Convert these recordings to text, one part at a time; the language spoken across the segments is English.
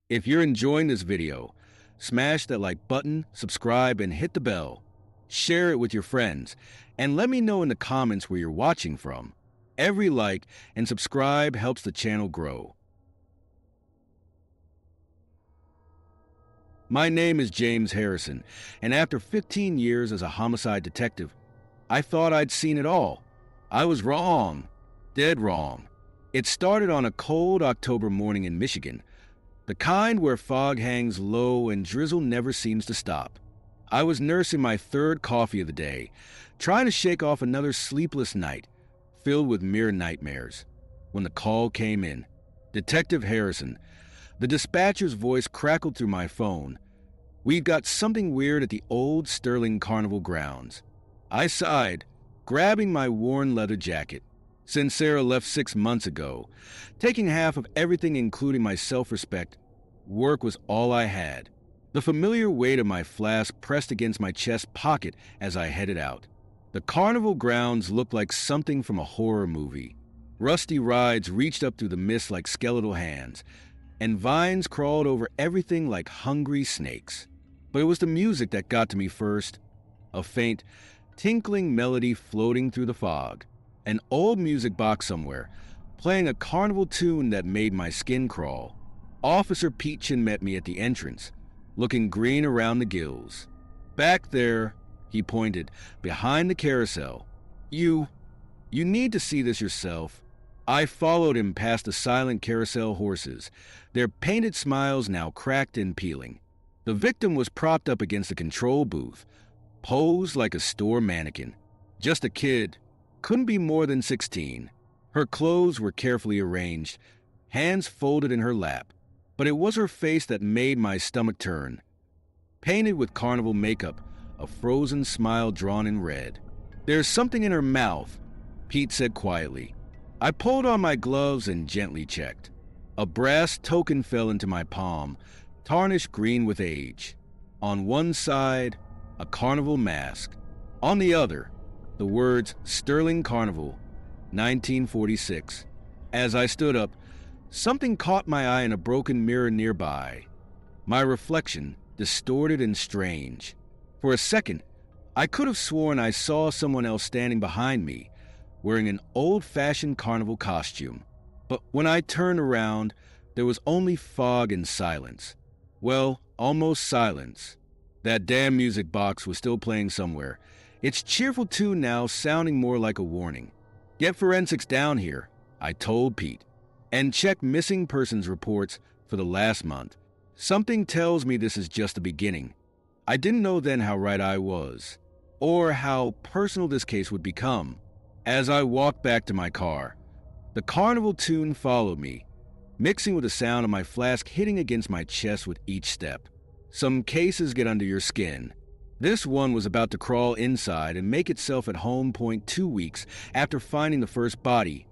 If you're enjoying this video, smash that like button, subscribe, and hit the bell. Share it with your friends, and let me know in the comments where you're watching from. Every like and subscribe helps the channel grow. My name is James Harrison, and after 15 years as a homicide detective, I thought I'd seen it all. I was wrong. Dead wrong. It started on a cold October morning in Michigan, the kind where fog hangs low and drizzle never seems to stop. I was nursing my third coffee of the day, trying to shake off another sleepless night, filled with mere nightmares, when the call came in. Detective Harrison. The dispatcher's voice crackled through my phone. We'd got something weird at the old Sterling Carnival grounds. I sighed, grabbing my worn leather jacket. Since Sarah left 6 months ago, taking half of everything including my self-respect, work was all I had. The familiar weight of my flask pressed against my chest pocket as I headed out. The carnival grounds looked like something from a horror movie. Rusty rides reached up through the mist like skeletal hands, and vines crawled over everything like hungry snakes. But it was the music that got to me first. A faint, tinkling melody floating through the fog. An old music box somewhere, playing a carnival tune that made my skin crawl. Officer Peachin met me at the entrance, looking green around the gills. Back there, he pointed, behind the carousel. You need to see this yourself. I followed him past the silent carousel horses, their painted smiles now cracked and peeling. The victim was propped up against the control booth, posed like a store mannequin. Just a kid. Couldn't be more than 16. Her clothes were carefully arranged, hands folded in her lap. But it was her face that made my stomach turn. Painted with carnival makeup, a frozen smile drawn in red. There's something in her mouth, Pete said quietly. I pulled on my gloves and gently checked. A brass token fell into my palm, tarnished green with age. On one side, a carnival mask. On the other, the words Sterling Carnival, 1946. As I stood up, something caught my eye in a broken mirror nearby. My reflection, distorted and strange. For a second, I could have sworn I saw someone else standing behind me, wearing an old-fashioned carnival costume. But when I turned around, there was only fog and silence. Well, almost silence. That damn music box was still playing somewhere, its cheerful tune now sounding more like a warning. Get forensics down here, I told Pete, and check missing persons reports for the last month. Something tells me this is just the beginning. I didn't know then how right I was, or how personal this case would become. As I walked back to my car, the carnival tune followed me, mixing with the sound of my flask hitting against my chest with each step. Some cases get under your skin. This one was about to crawl inside and make itself at home. 2 weeks after finding the first body.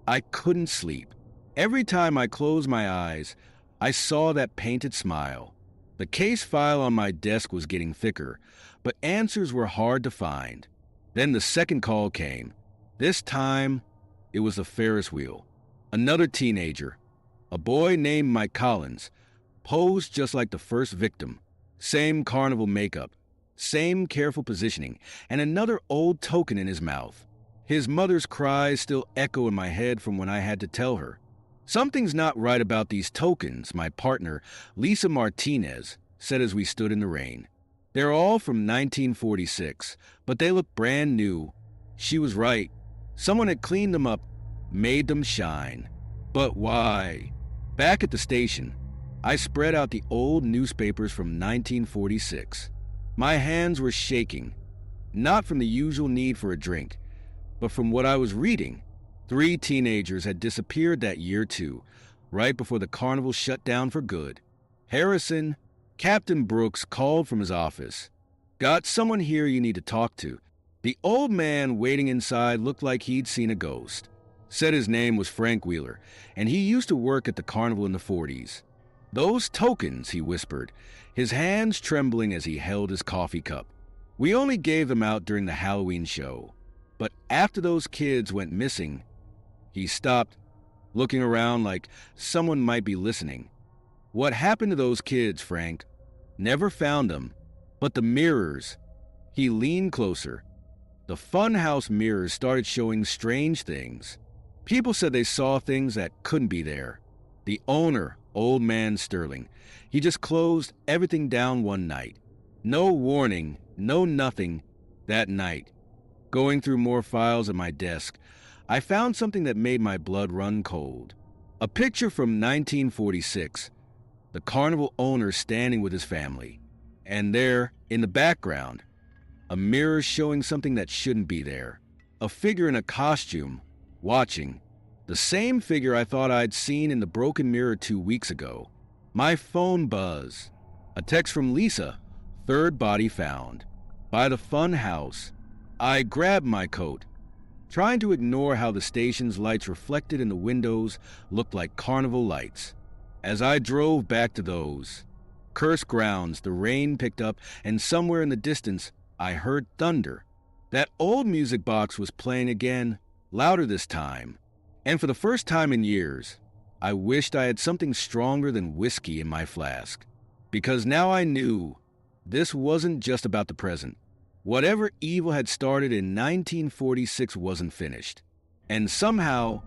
I couldn't sleep. Every time I closed my eyes, I saw that painted smile. The case file on my desk was getting thicker, but answers were hard to find. Then the second call came. This time, it was the Ferris wheel. Another teenager, a boy named Mike Collins, posed just like the first victim. Same carnival makeup, same careful positioning, and another old token in his mouth. His mother's cries still echo in my head from when I had to tell her. Something's not right about these tokens, my partner, Lisa Martinez, said as we stood in the rain. They're all from 1946, but they look brand new. She was right. Someone had cleaned them up, made them shine. But why? Back at the station, I spread out the old newspapers from 1946. My hands were shaking, not from the usual need for a drink, but from what I was reading. 3 teenagers had disappeared that year too, right before the carnival shut down for good. Harrison, Captain Brooks called from his office. Got someone here you need to talk to. The old man waiting inside looked like he'd seen a ghost. Said his name was Frank Wheeler, and he used to work at the carnival in the 40s. Those tokens, he whispered, his hands trembling as he held his coffee cup. We only gave them out during the Halloween show. But after those kids went missing, he stopped, looking around like someone might be listening. What happened to those kids, Frank? Never found them. But the mirrors. He leaned closer. The funhouse mirrors started showing strange things. People said they saw things that couldn't be there. The owner, old man Sterling, he just closed everything down one night. No warning, no nothing that night. Going through more files at my desk, I found something that made my blood run cold. A picture from 1946, the carnival owner standing with his family. And there, in the background, a mirror showing something that shouldn't be there. A figure in a costume, watching. The same figure I thought I'd seen in the broken mirror 2 weeks ago. My phone buzzed. A text from Lisa. Third body found. By the fun house. I grabbed my coat, trying to ignore how the station's lights reflected in the windows looked like carnival lights. As I drove back to those cursed grounds, the rain picked up, and somewhere in the distance, I heard thunder. That old music box was playing again, louder this time. And for the first time in years, I wished I had something stronger than whiskey in my flask. Because now I knew this wasn't just about the present. Whatever evil had started in 1946 wasn't finished. And somehow,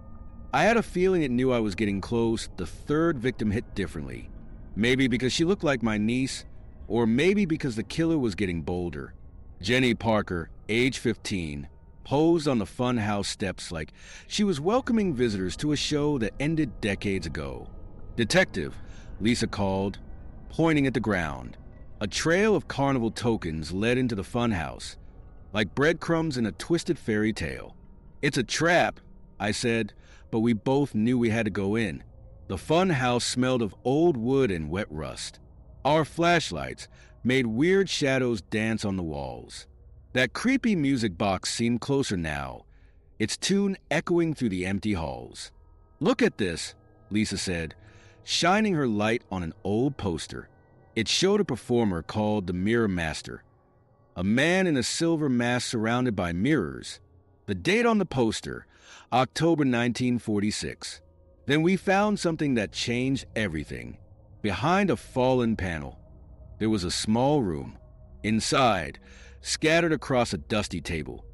I had a feeling it knew I was getting close. The third victim hit differently. Maybe because she looked like my niece, or maybe because the killer was getting bolder. Jenny Parker, age 15, posed on the funhouse steps like she was welcoming visitors to a show that ended decades ago. Detective, Lisa called, pointing at the ground. A trail of carnival tokens led into the funhouse, like breadcrumbs in a twisted fairy tale. It's a trap, I said, but we both knew we had to go in. The funhouse smelled of old wood and wet rust. Our flashlights made weird shadows dance on the walls. That creepy music box seemed closer now, its tune echoing through the empty halls. Look at this, Lisa said, shining her light on an old poster. It showed a performer called the Mirror Master, a man in a silver mask surrounded by mirrors. The date on the poster, October 1946. Then we found something that changed everything. Behind a fallen panel, there was a small room. Inside, scattered across a dusty table,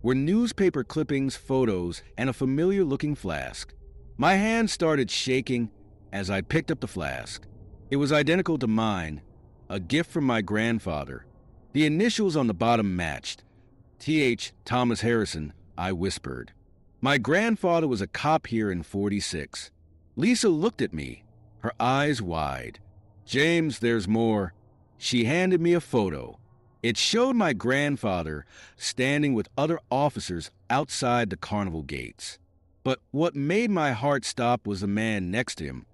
were newspaper clippings, photos, and a familiar-looking flask. My hand started shaking as I picked up the flask. It was identical to mine, a gift from my grandfather. The initials on the bottom matched. T.H. Thomas Harrison, I whispered. My grandfather was a cop here in 46. Lisa looked at me, her eyes wide. James, there's more. She handed me a photo. It showed my grandfather standing with other officers outside the carnival gates. But what made my heart stop was the man next to him.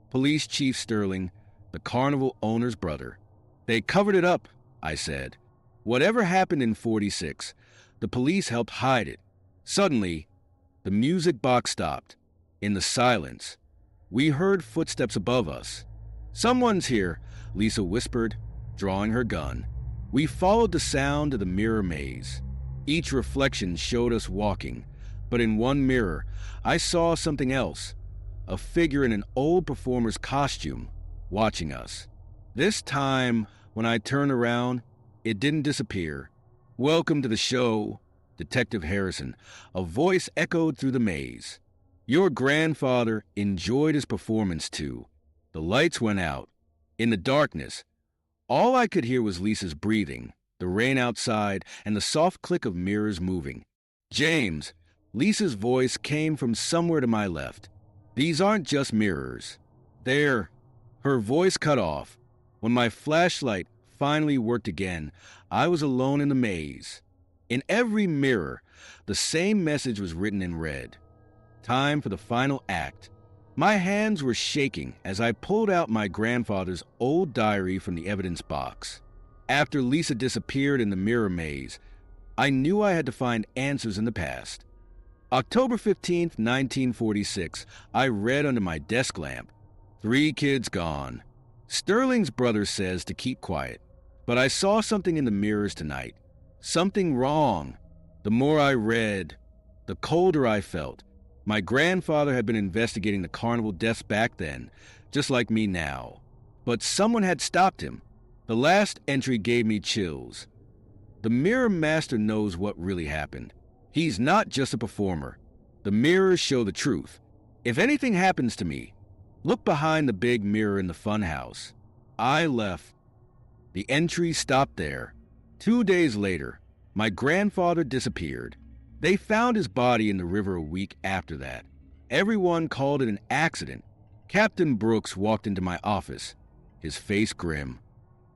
Police Chief Sterling, the carnival owner's brother. They covered it up, I said. Whatever happened in 46, the police helped hide it. Suddenly, the music box stopped. In the silence, we heard footsteps above us. Someone's here, Lisa whispered, drawing her gun. We followed the sound of the mirror maze. Each reflection showed us walking, but in one mirror, I saw something else. A figure in an old performer's costume, watching us. This time, when I turned around, it didn't disappear. Welcome to the show, Detective Harrison. A voice echoed through the maze. Your grandfather enjoyed his performance too. The lights went out. In the darkness, all I could hear was Lisa's breathing, the rain outside, and the soft click of mirrors moving. James, Lisa's voice came from somewhere to my left. These aren't just mirrors. They're... Her voice cut off. When my flashlight finally worked again, I was alone in the maze. In every mirror, the same message was written in red. Time for the final act. My hands were shaking as I pulled out my grandfather's old diary from the evidence box. After Lisa disappeared in the mirror maze, I knew I had to find answers in the past. October 15th, 1946, I read under my desk lamp. 3 kids gone. Sterling's brother says to keep quiet, but I saw something in the mirrors tonight. Something wrong. The more I read, the colder I felt. My grandfather had been investigating the carnival deaths back then, just like me now. But someone had stopped him. The last entry gave me chills. The Mirror Master knows what really happened. He's not just a performer. The mirrors show the truth. If anything happens to me, look behind the big mirror in the funhouse. I left. The entry stopped there. 2 days later, my grandfather disappeared. They found his body in the river a week after that. Everyone called it an accident. Captain Brooks walked into my office, his face grim.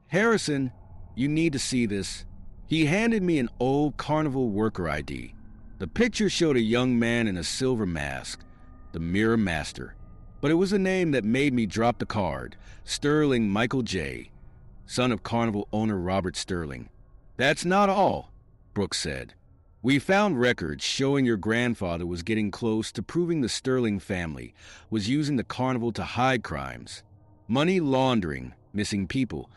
"Harrison, you need to see this." He handed me an old carnival worker ID. The picture showed a young man in a silver mask, the Mirror Master. But it was a name that made me drop the card, Sterling Michael J., son of carnival owner Robert Sterling. "That's not all," Brooks said. "We found records showing your grandfather was getting close to proving the Sterling family was using the carnival to hide crimes. Money laundering, missing people,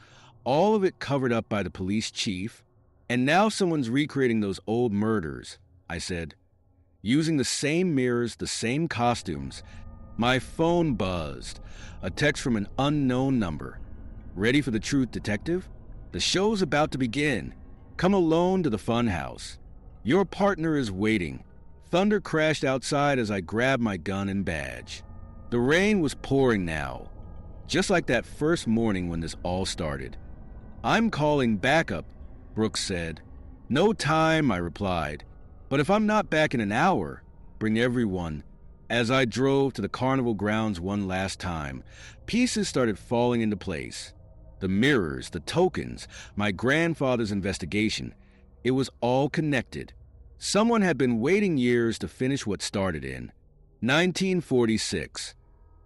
all of it covered up by the police chief. And now someone's recreating those old murders," I said. "Using the same mirrors, the same costumes." My phone buzzed. A text from an unknown number. "Ready for the truth, detective? The show's about to begin. Come alone to the funhouse. Your partner is waiting." Thunder crashed outside as I grabbed my gun and badge. The rain was pouring now, just like that first morning when this all started. "I'm calling backup," Brooks said. "No time," I replied. "But if I'm not back in an hour, bring everyone." As I drove to the carnival grounds one last time, pieces started falling into place. The mirrors, the tokens, my grandfather's investigation. It was all connected. Someone had been waiting years to finish what started in 1946.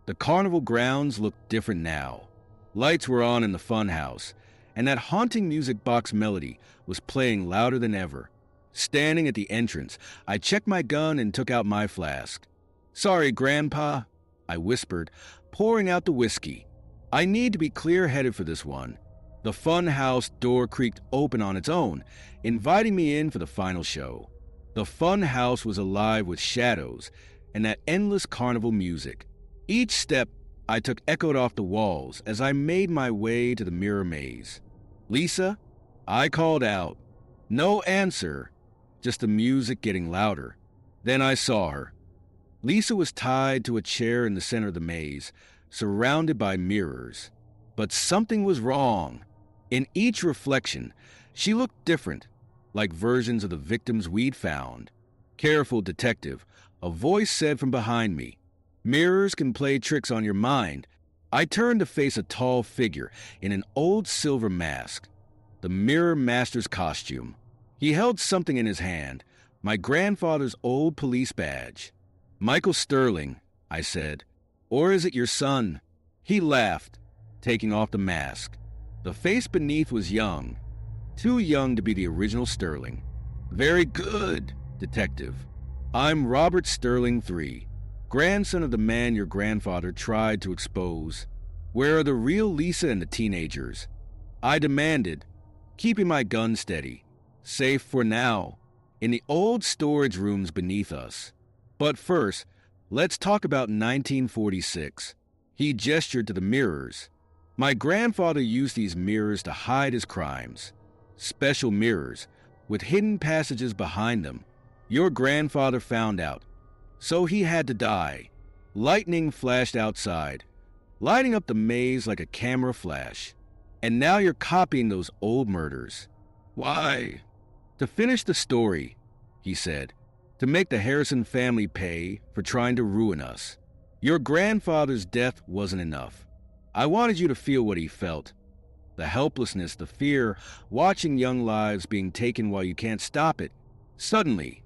The carnival grounds looked different now. Lights were on in the funhouse, and that haunting music box melody was playing louder than ever. Standing at the entrance, I checked my gun and took out my flask. "Sorry, Grandpa," I whispered, pouring out the whiskey. "I need to be clear-headed for this one." The funhouse door creaked open on its own, inviting me in for the final show. The funhouse was alive with shadows and that endless carnival music. Each step I took echoed off the walls as I made my way to the mirror maze. "Lisa?" I called out. No answer, just the music getting louder. Then I saw her. Lisa was tied to a chair in the center of the maze, surrounded by mirrors. But something was wrong. In each reflection, she looked different, like versions of the victims we'd found. "Careful, detective," a voice said from behind me. "Mirrors can play tricks on your mind." I turned to face a tall figure in an old silver mask, the Mirror Master's costume. He held something in his hand, my grandfather's old police badge. "Michael Sterling," I said. "Or is it your son?" He laughed, taking off the mask. The face beneath was young, too young to be the original Sterling. "Very good, detective. I'm Robert Sterling III, grandson of the man your grandfather tried to expose. Where are the real Lisa and the teenagers?" I demanded, keeping my gun steady. "Safe for now, in the old storage rooms beneath us. But first, let's talk about 1946. He gestured to the mirrors. My grandfather used these mirrors to hide his crimes. Special mirrors, with hidden passages behind them. Your grandfather found out, so he had to die. Lightning flashed outside, lighting up the maze like a camera flash. And now you're copying those old murders. Why? To finish the story, he said. To make the Harrison family pay for trying to ruin us. Your grandfather's death wasn't enough. I wanted you to feel what he felt. The helplessness, the fear, watching young lives being taken while you can't stop it. Suddenly,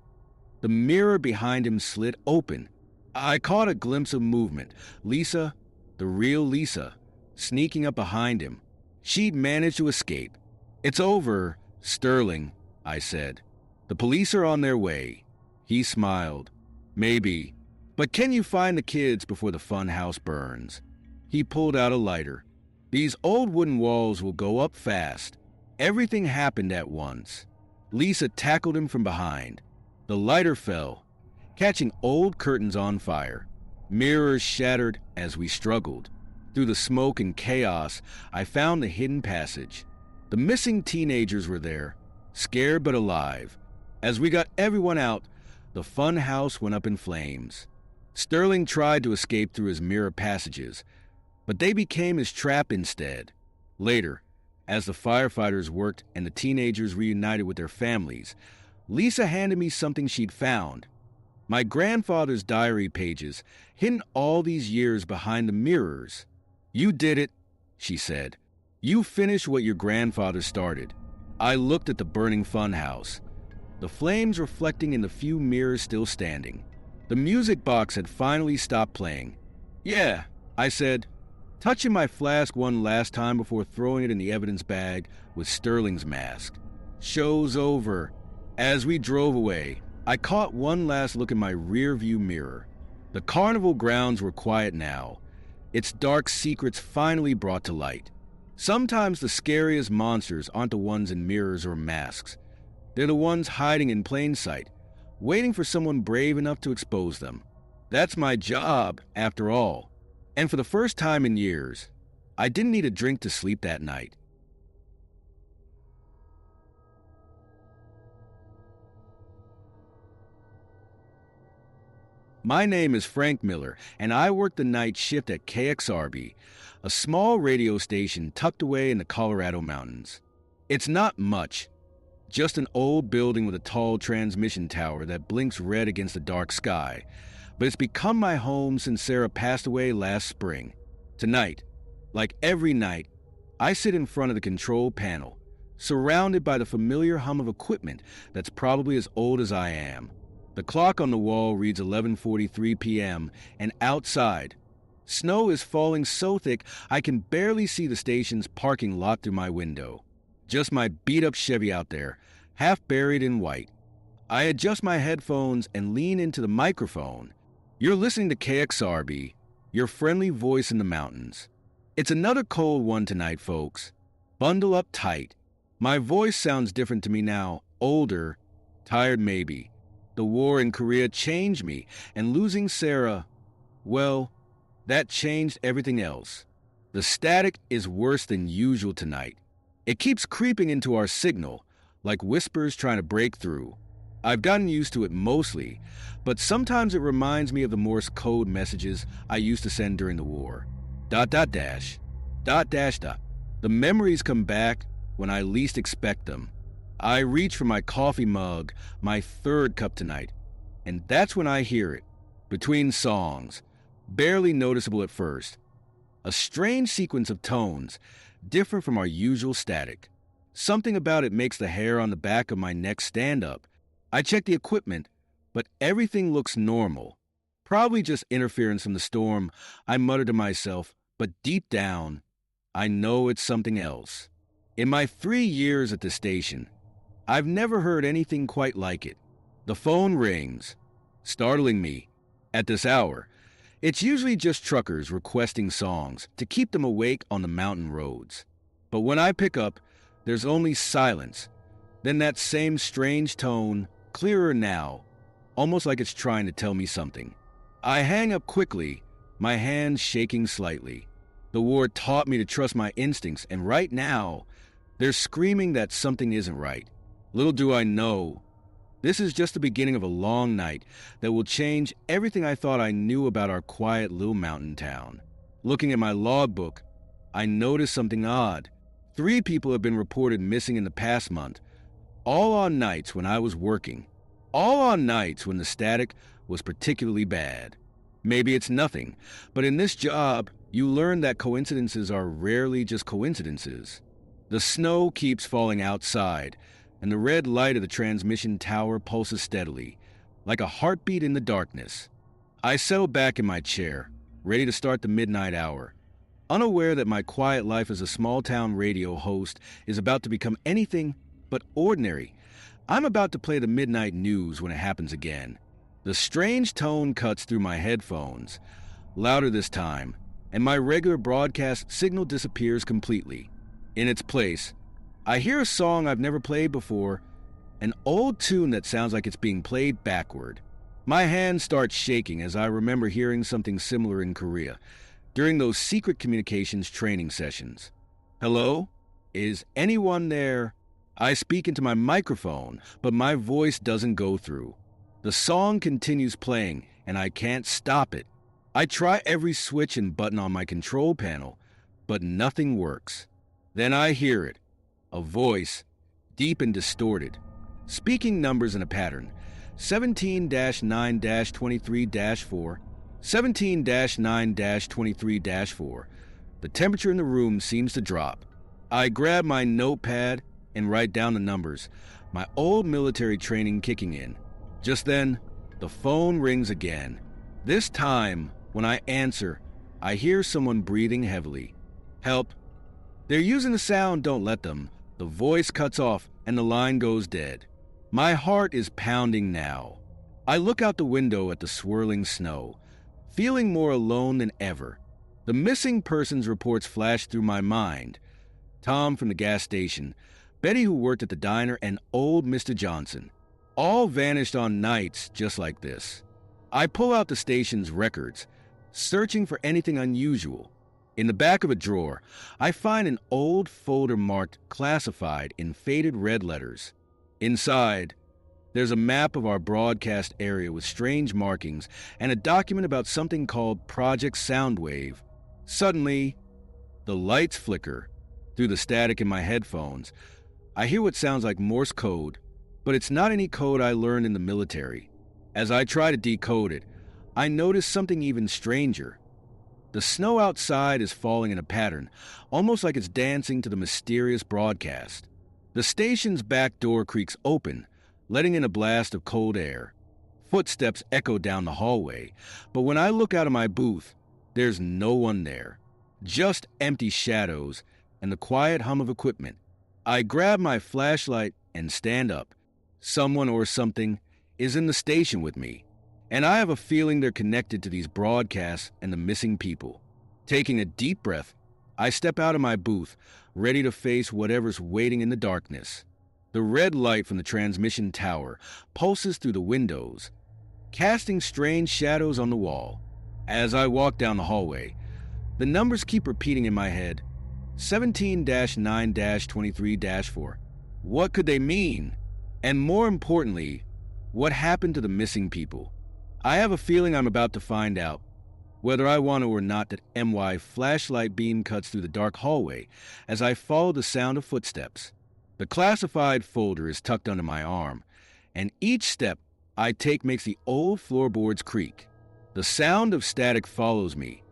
the mirror behind him slid open. I caught a glimpse of movement. Lisa, the real Lisa, sneaking up behind him. She'd managed to escape. "It's over, Sterling," I said. "The police are on their way." He smiled. "Maybe. But can you find the kids before the fun house burns?" He pulled out a lighter. "These old wooden walls will go up fast." Everything happened at once. Lisa tackled him from behind. The lighter fell, catching old curtains on fire. Mirrors shattered as we struggled. Through the smoke and chaos, I found the hidden passage. The missing teenagers were there, scared but alive. As we got everyone out, the fun house went up in flames. Sterling tried to escape through his mirror passages, but they became his trap instead. Later, as the firefighters worked and the teenagers reunited with their families, Lisa handed me something she'd found. My grandfather's diary pages, hidden all these years behind the mirrors. "You did it," she said. "You finished what your grandfather started." I looked at the burning funhouse, the flames reflecting in the few mirrors still standing. The music box had finally stopped playing. "Yeah," I said, touching my flask one last time before throwing it in the evidence bag with Sterling's mask. "Show's over." As we drove away, I caught one last look in my rear-view mirror. The carnival grounds were quiet now, its dark secrets finally brought to light. Sometimes the scariest monsters aren't the ones in mirrors or masks. They're the ones hiding in plain sight, waiting for someone brave enough to expose them. That's my job, after all. And for the first time in years, I didn't need a drink to sleep that night. My name is Frank Miller, and I work the night shift at KXRB, a small radio station tucked away in the Colorado mountains. It's not much, just an old building with a tall transmission tower that blinks red against the dark sky, but it's become my home since Sarah passed away last spring. Tonight, like every night, I sit in front of the control panel, surrounded by the familiar hum of equipment that's probably as old as I am. The clock on the wall reads 11:43 p.m., and outside, snow is falling so thick I can barely see the station's parking lot through my window. Just my beat-up Chevy out there, half buried in white. I adjust my headphones and lean into the microphone. You're listening to KXRB, your friendly voice in the mountains. It's another cold one tonight, folks. Bundle up tight. My voice sounds different to me now, older, tired maybe. The war in Korea changed me, and losing Sarah, well, that changed everything else. The static is worse than usual tonight. It keeps creeping into our signal, like whispers trying to break through. I've gotten used to it mostly, but sometimes it reminds me of the Morse code messages I used to send during the war. ... The memories come back when I least expect them. I reach for my coffee mug, my third cup tonight, and that's when I hear it, between songs, barely noticeable at first. A strange sequence of tones, different from our usual static. Something about it makes the hair on the back of my neck stand up. I check the equipment, but everything looks normal. Probably just interference from the storm, I mutter to myself, but deep down, I know it's something else. In my 3 years at the station, I've never heard anything quite like it. The phone rings, startling me. At this hour, it's usually just truckers requesting songs to keep them awake on the mountain roads. But when I pick up, there's only silence. Then that same strange tone, clearer now, almost like it's trying to tell me something. I hang up quickly, my hands shaking slightly. The war taught me to trust my instincts, and right now, they're screaming that something isn't right. Little do I know, this is just the beginning of a long night that will change everything I thought I knew about our quiet little mountain town. Looking at my logbook, I noticed something odd. 3 people have been reported missing in the past month, all on nights when I was working, all on nights when the static was particularly bad. Maybe it's nothing, but in this job, you learn that coincidences are rarely just coincidences. The snow keeps falling outside, and the red light of the transmission tower pulses steadily, like a heartbeat in the darkness. I settle back in my chair, ready to start the midnight hour, unaware that my quiet life as a small-town radio host is about to become anything but ordinary. I'm about to play the midnight news when it happens again. The strange tone cuts through my headphones, louder this time, and my regular broadcast signal disappears completely. In its place, I hear a song I've never played before, an old tune that sounds like it's being played backward. My hands start shaking as I remember hearing something similar in Korea. during those secret communications training sessions. Hello? Is anyone there? I speak into my microphone, but my voice doesn't go through. The song continues playing, and I can't stop it. I try every switch and button on my control panel, but nothing works. Then I hear it, a voice, deep and distorted, speaking numbers in a pattern. 17-9-23-4, 17-9-23-4. The temperature in the room seems to drop. I grab my notepad and write down the numbers, my old military training kicking in. Just then, the phone rings again. This time, when I answer, I hear someone breathing heavily. Help. They're using the sound, don't let them. The voice cuts off and the line goes dead. My heart is pounding now. I look out the window at the swirling snow, feeling more alone than ever. The missing persons reports flash through my mind. Tom from the gas station, Betty who worked at the diner, and old Mr. Johnson. All vanished on nights just like this. I pull out the station's records, searching for anything unusual. In the back of a drawer, I find an old folder marked classified in faded red letters. Inside, there's a map of our broadcast area with strange markings and a document about something called Project Soundwave. Suddenly, the lights flicker. Through the static in my headphones, I hear what sounds like Morse code, but it's not any code I learned in the military. As I try to decode it, I notice something even stranger. The snow outside is falling in a pattern, almost like it's dancing to the mysterious broadcast. The station's back door creaks open, letting in a blast of cold air. Footsteps echo down the hallway, but when I look out of my booth, there's no one there. Just empty shadows and the quiet hum of equipment. I grab my flashlight and stand up. Someone or something is in the station with me, and I have a feeling they're connected to these broadcasts and the missing people. Taking a deep breath, I step out of my booth, ready to face whatever's waiting in the darkness. The red light from the transmission tower pulses through the windows, casting strange shadows on the wall. As I walk down the hallway, the numbers keep repeating in my head. 17-9-23-4. What could they mean? And more importantly, what happened to the missing people? I have a feeling I'm about to find out, whether I want to or not, that MY flashlight beam cuts through the dark hallway as I follow the sound of footsteps. The classified folder is tucked under my arm, and each step I take makes the old floorboards creak. The sound of static follows me,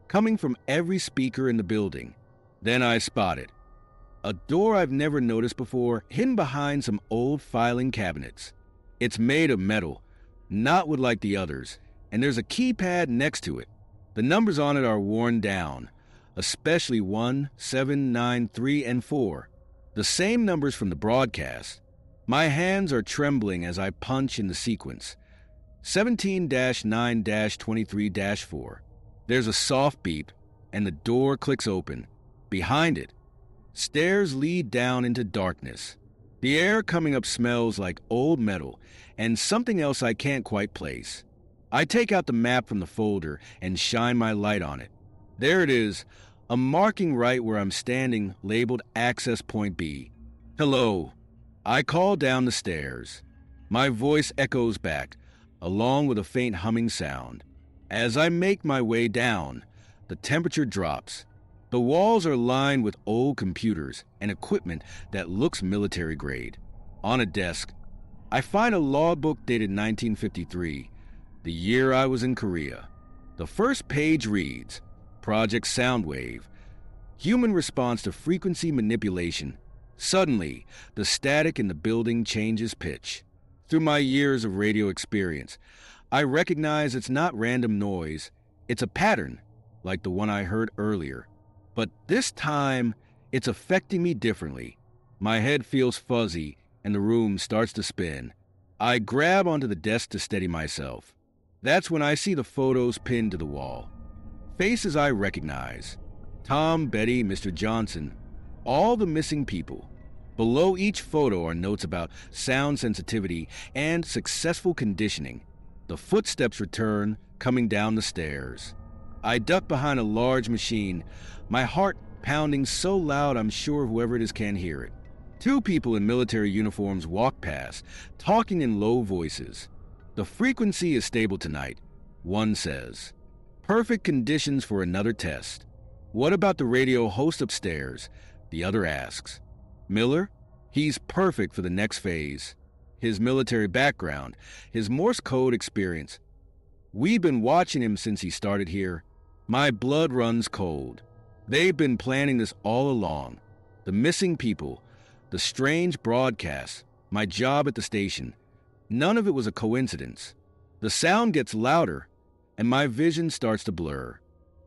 coming from every speaker in the building. Then I spot it. A door I've never noticed before, hidden behind some old filing cabinets. It's made of metal, not wood like the others, and there's a keypad next to it. The numbers on it are worn down, especially 1, 7, 9, 3, and 4. The same numbers from the broadcast. My hands are trembling as I punch in the sequence. 17-9-23-4. There's a soft beep, and the door clicks open. Behind it, stairs lead down into darkness. The air coming up smells like old metal and something else I can't quite place. I take out the map from the folder and shine my light on it. There it is, a marking right where I'm standing, labeled Access Point B. Hello. I call down the stairs. My voice echoes back, along with a faint humming sound. As I make my way down, the temperature drops. The walls are lined with old computers and equipment that looks military grade. On a desk, I find a logbook dated 1953, the year I was in Korea. The first page reads, Project Soundwave, Human Response to Frequency Manipulation. Suddenly, the static in the building changes pitch. Through my years of radio experience, I recognize it's not random noise, it's a pattern, like the one I heard earlier. But this time, it's affecting me differently. My head feels fuzzy, and the room starts to spin. I grab onto the desk to steady myself. That's when I see the photos pinned to the wall. Faces I recognize. Tom, Betty, Mr. Johnson, all the missing people. Below each photo are notes about sound sensitivity and successful conditioning. The footsteps return, coming down the stairs. I duck behind a large machine, my heart pounding so loud I'm sure whoever it is can't hear it. Two people in military uniforms walk past, talking in low voices. The frequency is stable tonight, one says. Perfect conditions for another test. What about the radio host upstairs? The other asks. Miller? He's perfect for the next phase. His military background, his Morse code experience. We've been watching him since he started here. My blood runs cold. They've been planning this all along. The missing people, the strange broadcasts, my job at the station. None of it was a coincidence. The sound gets louder, and my vision starts to blur.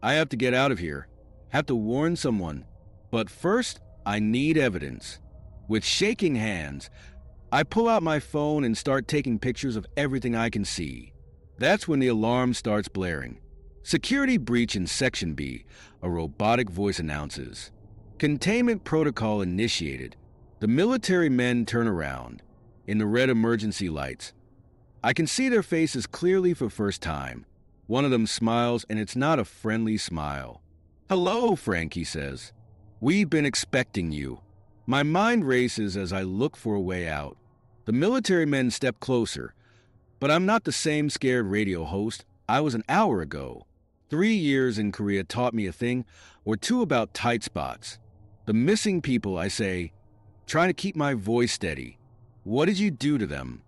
I have to get out of here, have to warn someone. But first, I need evidence. With shaking hands, I pull out my phone and start taking pictures of everything I can see. That's when the alarm starts blaring. Security breach in Section B, a robotic voice announces. Containment protocol initiated. The military men turn around. In the red emergency lights, I can see their faces clearly for first time. One of them smiles, and it's not a friendly smile. Hello, Frank, he says. We've been expecting you. My mind races as I look for a way out. The military men step closer, but I'm not the same scared radio host I was an hour ago. 3 years in Korea taught me a thing or two about tight spots. The missing people, I say, trying to keep my voice steady. What did you do to them?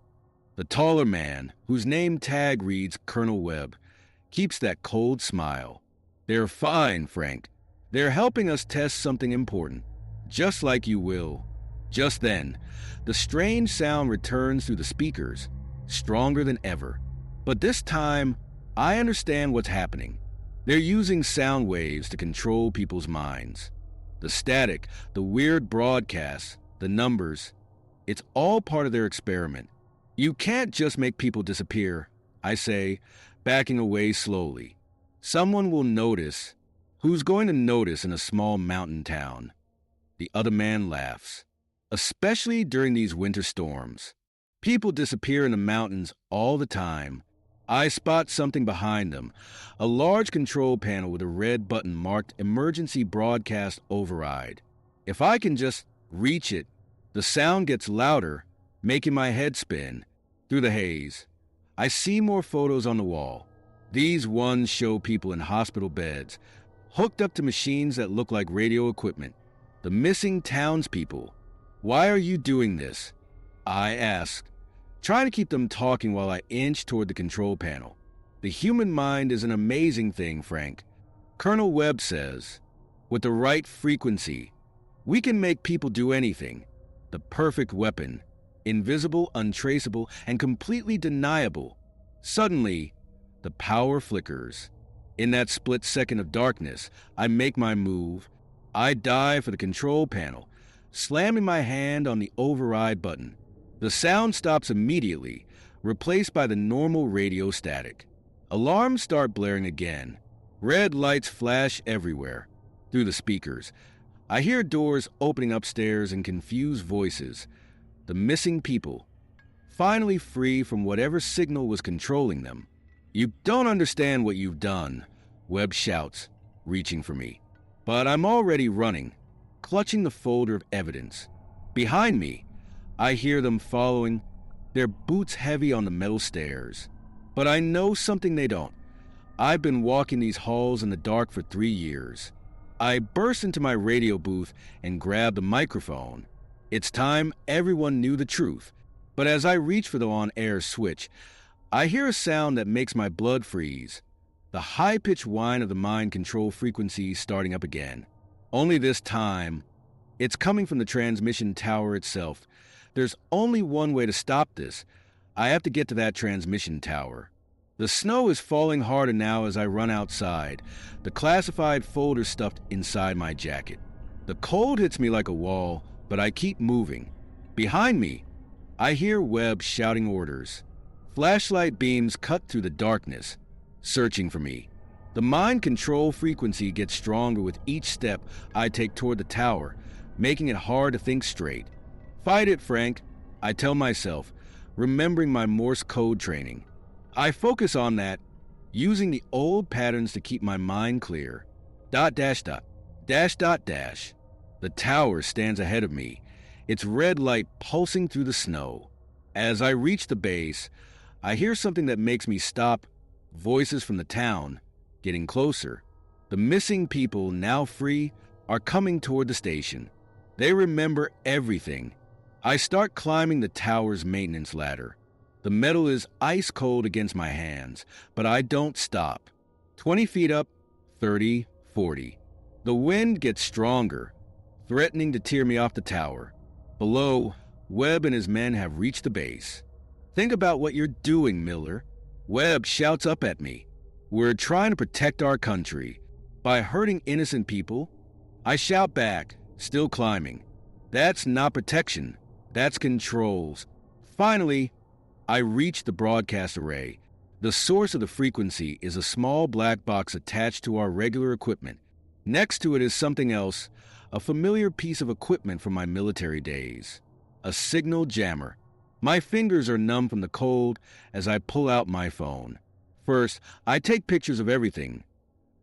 The taller man, whose name tag reads Colonel Webb, keeps that cold smile. They're fine, Frank. They're helping us test something important, just like you will. Just then, the strange sound returns through the speakers, stronger than ever. But this time, I understand what's happening. They're using sound waves to control people's minds. The static, the weird broadcasts, the numbers, it's all part of their experiment. You can't just make people disappear, I say, backing away slowly. Someone will notice. Who's going to notice in a small mountain town? The other man laughs. Especially during these winter storms. People disappear in the mountains all the time. I spot something behind them, a large control panel with a red button marked Emergency Broadcast Override. If I can just reach it, the sound gets louder, making my head spin. Through the haze, I see more photos on the wall. These ones show people in hospital beds, hooked up to machines that look like radio equipment. The missing townspeople. Why are you doing this? I asked, trying to keep them talking while I inch toward the control panel. The human mind is an amazing thing, Frank. Colonel Webb says, with the right frequency, we can make people do anything. The perfect weapon, invisible, untraceable, and completely deniable. Suddenly, the power flickers. In that split second of darkness, I make my move. I dive for the control panel, slamming my hand on the override button. The sound stops immediately, replaced by the normal radio static. Alarms start blaring again. Red lights flash everywhere. Through the speakers, I hear doors opening upstairs and confused voices. The missing people, finally free from whatever signal was controlling them. You don't understand what you've done, Webb shouts, reaching for me. But I'm already running, clutching the folder of evidence. Behind me, I hear them following, their boots heavy on the metal stairs. But I know something they don't. I've been walking these halls in the dark for 3 years. I burst into my radio booth and grab the microphone. It's time everyone knew the truth. But as I reach for the on-air switch, I hear a sound that makes my blood freeze. The high-pitched whine of the mind control frequency starting up again. Only this time, it's coming from the transmission tower itself. There's only one way to stop this. I have to get to that transmission tower. The snow is falling harder now as I run outside, the classified folder stuffed inside my jacket. The cold hits me like a wall, but I keep moving. Behind me, I hear Webb shouting orders. Flashlight beams cut through the darkness, searching for me. The mind control frequency gets stronger with each step I take toward the tower, making it hard to think straight. Fight it, Frank, I tell myself, remembering my Morse code training. I focus on that, using the old patterns to keep my mind clear. Dot dash dot, dash dot dash. The tower stands ahead of me, its red light pulsing through the snow. As I reach the base, I hear something that makes me stop. Voices from the town, getting closer. The missing people, now free, are coming toward the station. They remember everything. I start climbing the tower's maintenance ladder. The metal is ice cold against my hands, but I don't stop. 20 feet up, 30, 40. The wind gets stronger, threatening to tear me off the tower. Below, Webb and his men have reached the base. Think about what you're doing, Miller. Webb shouts up at me. We're trying to protect our country. By hurting innocent people? I shout back, still climbing. That's not protection. That's controls. Finally, I reach the broadcast array. The source of the frequency is a small black box attached to our regular equipment. Next to it is something else, a familiar piece of equipment from my military days. A signal jammer. My fingers are numb from the cold as I pull out my phone. First, I take pictures of everything.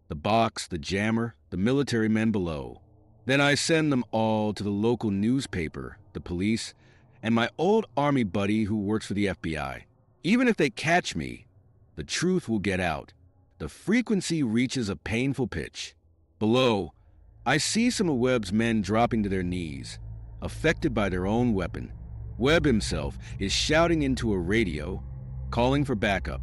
The box, the jammer, the military men below. Then I send them all to the local newspaper, the police, and my old army buddy who works for the FBI. Even if they catch me, the truth will get out. The frequency reaches a painful pitch. Below, I see some of Webb's men dropping to their knees, affected by their own weapon. Webb himself is shouting into a radio, calling for backup.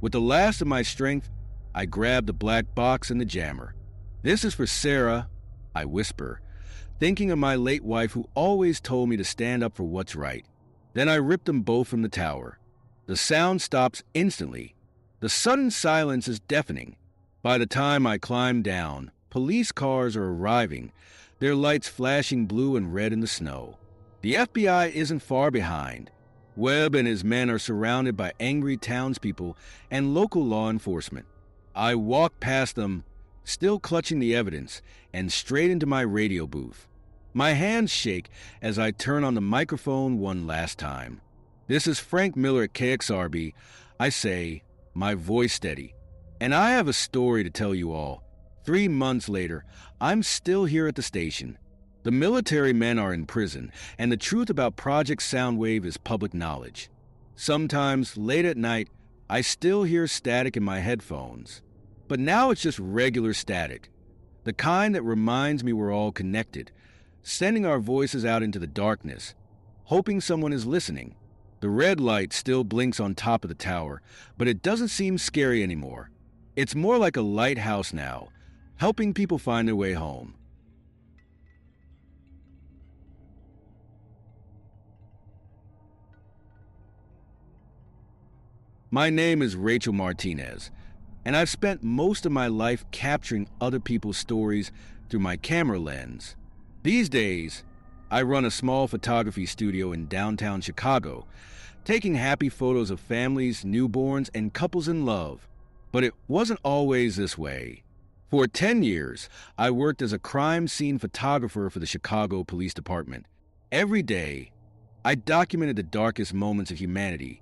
With the last of my strength, I grab the black box and the jammer. This is for Sarah, I whisper, thinking of my late wife who always told me to stand up for what's right. Then I rip them both from the tower. The sound stops instantly. The sudden silence is deafening. By the time I climb down, police cars are arriving, their lights flashing blue and red in the snow. The FBI isn't far behind. Webb and his men are surrounded by angry townspeople and local law enforcement. I walk past them, still clutching the evidence, and straight into my radio booth. My hands shake as I turn on the microphone one last time. This is Frank Miller at KXRB. I say, my voice steady. And I have a story to tell you all. 3 months later, I'm still here at the station. The military men are in prison, and the truth about Project Soundwave is public knowledge. Sometimes, late at night, I still hear static in my headphones. But now it's just regular static. The kind that reminds me we're all connected, sending our voices out into the darkness, hoping someone is listening. The red light still blinks on top of the tower, but it doesn't seem scary anymore. It's more like a lighthouse now, helping people find their way home. My name is Rachel Martinez, and I've spent most of my life capturing other people's stories through my camera lens. These days, I run a small photography studio in downtown Chicago, taking happy photos of families, newborns, and couples in love. But it wasn't always this way. For 10 years, I worked as a crime scene photographer for the Chicago Police Department. Every day, I documented the darkest moments of humanity,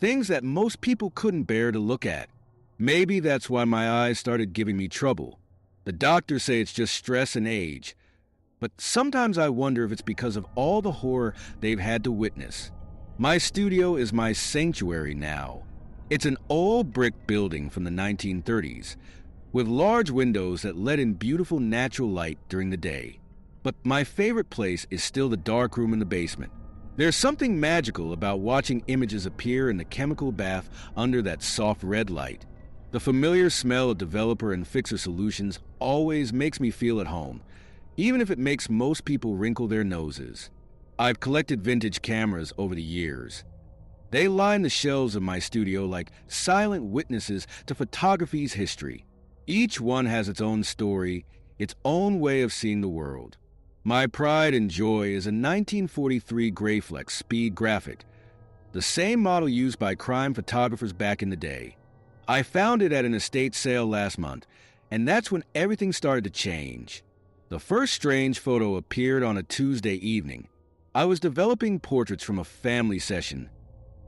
things that most people couldn't bear to look at. Maybe that's why my eyes started giving me trouble. The doctors say it's just stress and age, but sometimes I wonder if it's because of all the horror they've had to witness. My studio is my sanctuary now. It's an old brick building from the 1930s, with large windows that let in beautiful natural light during the day. But my favorite place is still the dark room in the basement. There's something magical about watching images appear in the chemical bath under that soft red light. The familiar smell of developer and fixer solutions always makes me feel at home, even if it makes most people wrinkle their noses. I've collected vintage cameras over the years. They line the shelves of my studio like silent witnesses to photography's history. Each one has its own story, its own way of seeing the world. My pride and joy is a 1943 Graflex Speed Graphic, the same model used by crime photographers back in the day. I found it at an estate sale last month, and that's when everything started to change. The first strange photo appeared on a Tuesday evening. I was developing portraits from a family session.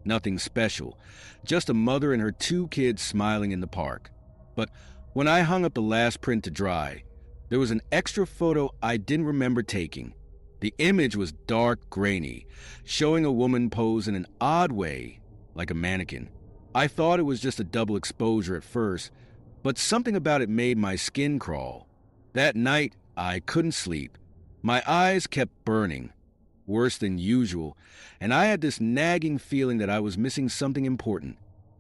Nothing special, just a mother and her two kids smiling in the park. But when I hung up the last print to dry, there was an extra photo I didn't remember taking. The image was dark, grainy, showing a woman pose in an odd way, like a mannequin. I thought it was just a double exposure at first, but something about it made my skin crawl. That night, I couldn't sleep. My eyes kept burning, worse than usual, and I had this nagging feeling that I was missing something important.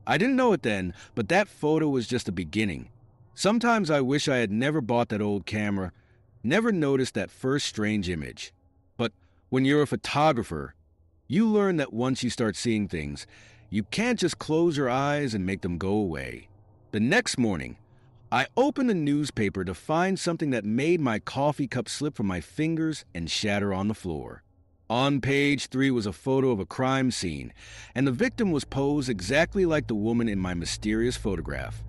I didn't know it then, but that photo was just a beginning. Sometimes I wish I had never bought that old camera, never noticed that first strange image. But when you're a photographer, you learn that once you start seeing things, you can't just close your eyes and make them go away. The next morning, I opened the newspaper to find something that made my coffee cup slip from my fingers and shatter on the floor. On page 3 was a photo of a crime scene, and the victim was posed exactly like the woman in my mysterious photograph.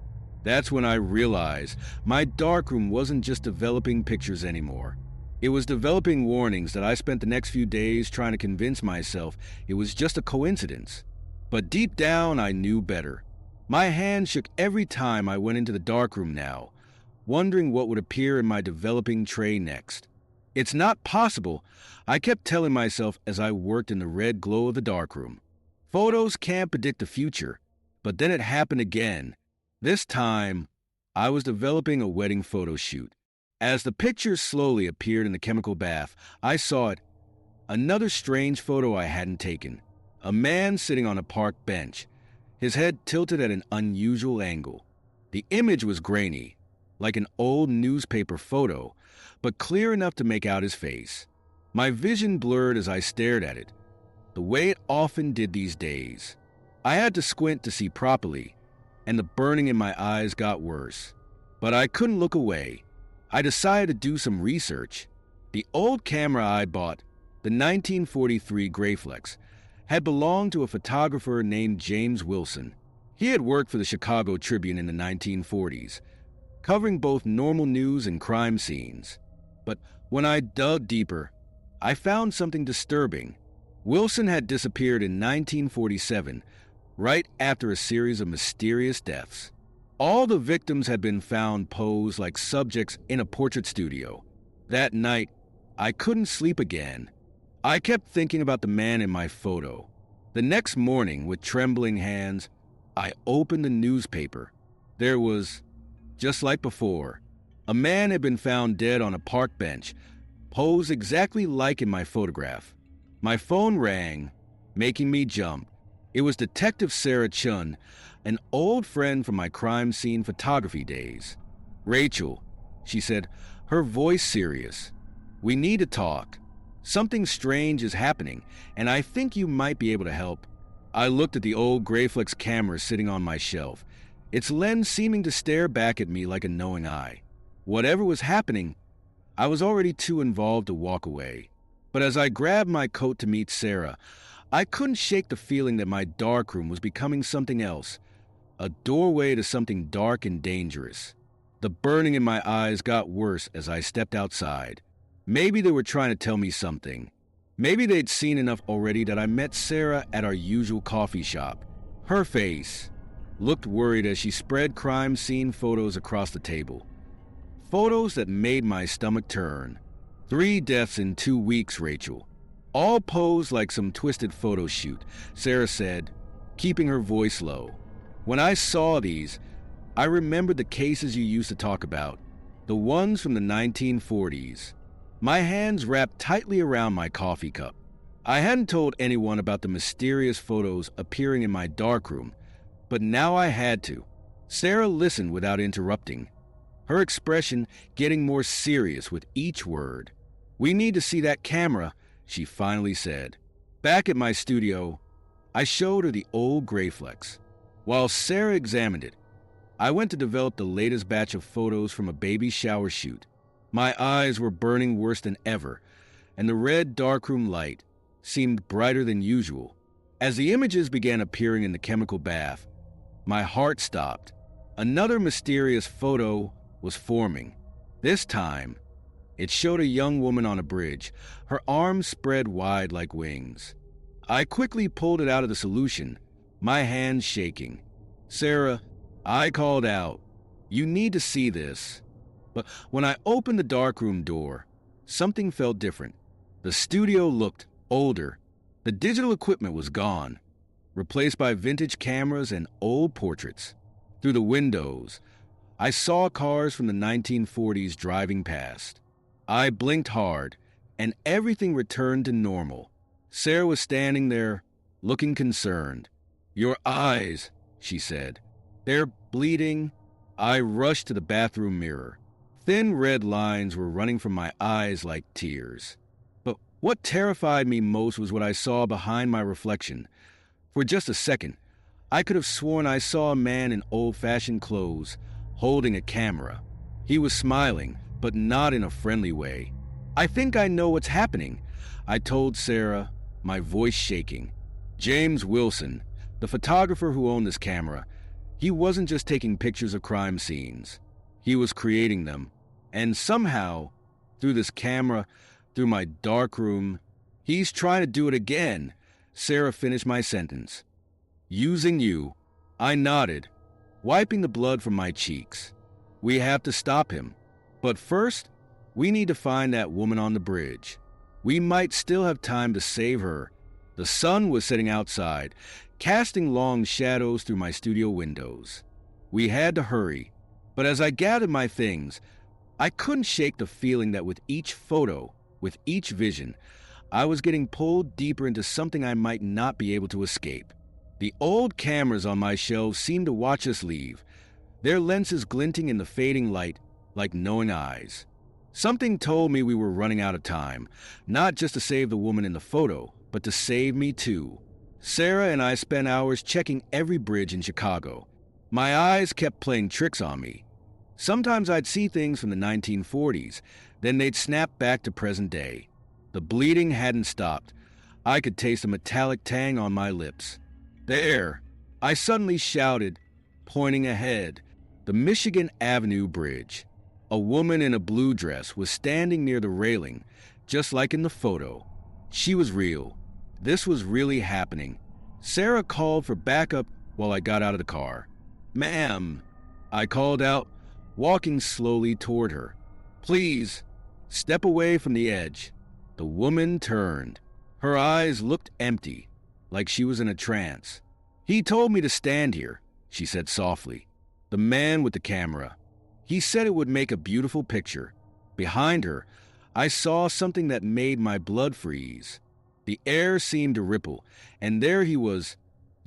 That's when I realized my darkroom wasn't just developing pictures anymore. It was developing warnings that I spent the next few days trying to convince myself it was just a coincidence. But deep down, I knew better. My hand shook every time I went into the darkroom now, wondering what would appear in my developing tray next. It's not possible, I kept telling myself as I worked in the red glow of the darkroom. Photos can't predict the future, but then it happened again. This time, I was developing a wedding photo shoot. As the pictures slowly appeared in the chemical bath, I saw it. Another strange photo I hadn't taken. A man sitting on a park bench, his head tilted at an unusual angle. The image was grainy, like an old newspaper photo, but clear enough to make out his face. My vision blurred as I stared at it, the way it often did these days. I had to squint to see properly, and the burning in my eyes got worse. But I couldn't look away. I decided to do some research. The old camera I bought, the 1943 Graflex, had belonged to a photographer named James Wilson. He had worked for the Chicago Tribune in the 1940s, covering both normal news and crime scenes. But when I dug deeper, I found something disturbing. Wilson had disappeared in 1947, right after a series of mysterious deaths. All the victims had been found posed like subjects in a portrait studio. That night, I couldn't sleep again. I kept thinking about the man in my photo. The next morning, with trembling hands, I opened the newspaper. There was, just like before, a man had been found dead on a park bench, posed exactly like in my photograph. My phone rang, making me jump. It was Detective Sarah Chun, an old friend from my crime scene photography days. "Rachel," she said, her voice serious. "We need to talk. Something strange is happening, and I think you might be able to help." I looked at the old Graflex camera sitting on my shelf, its lens seeming to stare back at me like a knowing eye. Whatever was happening, I was already too involved to walk away. But as I grabbed my coat to meet Sarah, I couldn't shake the feeling that my darkroom was becoming something else, a doorway to something dark and dangerous. The burning in my eyes got worse as I stepped outside. Maybe they were trying to tell me something. Maybe they'd seen enough already that I met Sarah at our usual coffee shop. Her face looked worried as she spread crime scene photos across the table. Photos that made my stomach turn. 3 deaths in 2 weeks, Rachel. All posed like some twisted photo shoot, Sarah said, keeping her voice low. When I saw these, I remembered the cases you used to talk about, the ones from the 1940s. My hands wrapped tightly around my coffee cup. I hadn't told anyone about the mysterious photos appearing in my darkroom, but now I had to. Sarah listened without interrupting, her expression getting more serious with each word. "We need to see that camera," she finally said. Back at my studio, I showed her the old Graflex. While Sarah examined it, I went to develop the latest batch of photos from a baby shower shoot. My eyes were burning worse than ever, and the red darkroom light seemed brighter than usual. As the images began appearing in the chemical bath, my heart stopped. Another mysterious photo was forming. This time, it showed a young woman on a bridge, her arms spread wide like wings. I quickly pulled it out of the solution, my hands shaking. "Sarah," I called out, "you need to see this." But when I opened the darkroom door, something felt different. The studio looked older. The digital equipment was gone, replaced by vintage cameras and old portraits. Through the windows, I saw cars from the 1940s driving past. I blinked hard, and everything returned to normal. Sarah was standing there, looking concerned. "Your eyes," she said. "They're bleeding." I rushed to the bathroom mirror. Thin red lines were running from my eyes like tears. But what terrified me most was what I saw behind my reflection. For just a second, I could have sworn I saw a man in old-fashioned clothes, holding a camera. He was smiling, but not in a friendly way. "I think I know what's happening," I told Sarah, my voice shaking. James Wilson, the photographer who owned this camera, he wasn't just taking pictures of crime scenes. He was creating them. And somehow, through this camera, through my dark room, he's trying to do it again. Sarah finished my sentence. "Using you." I nodded, wiping the blood from my cheeks. "We have to stop him. But first, we need to find that woman on the bridge. We might still have time to save her." The sun was setting outside, casting long shadows through my studio windows. We had to hurry, but as I gathered my things, I couldn't shake the feeling that with each photo, with each vision, I was getting pulled deeper into something I might not be able to escape. The old cameras on my shelves seemed to watch us leave, their lenses glinting in the fading light like knowing eyes. Something told me we were running out of time, not just to save the woman in the photo, but to save me too. Sarah and I spent hours checking every bridge in Chicago. My eyes kept playing tricks on me. Sometimes I'd see things from the 1940s, then they'd snap back to present day. The bleeding hadn't stopped. I could taste a metallic tang on my lips. "There!" I suddenly shouted, pointing ahead. The Michigan Avenue Bridge. A woman in a blue dress was standing near the railing, just like in the photo. She was real. This was really happening. Sarah called for backup while I got out of the car. "Ma'am," I called out, walking slowly toward her. "Please, step away from the edge." The woman turned. Her eyes looked empty, like she was in a trance. "He told me to stand here," she said softly. The man with the camera. He said it would make a beautiful picture. Behind her, I saw something that made my blood freeze. The air seemed to ripple, and there he was,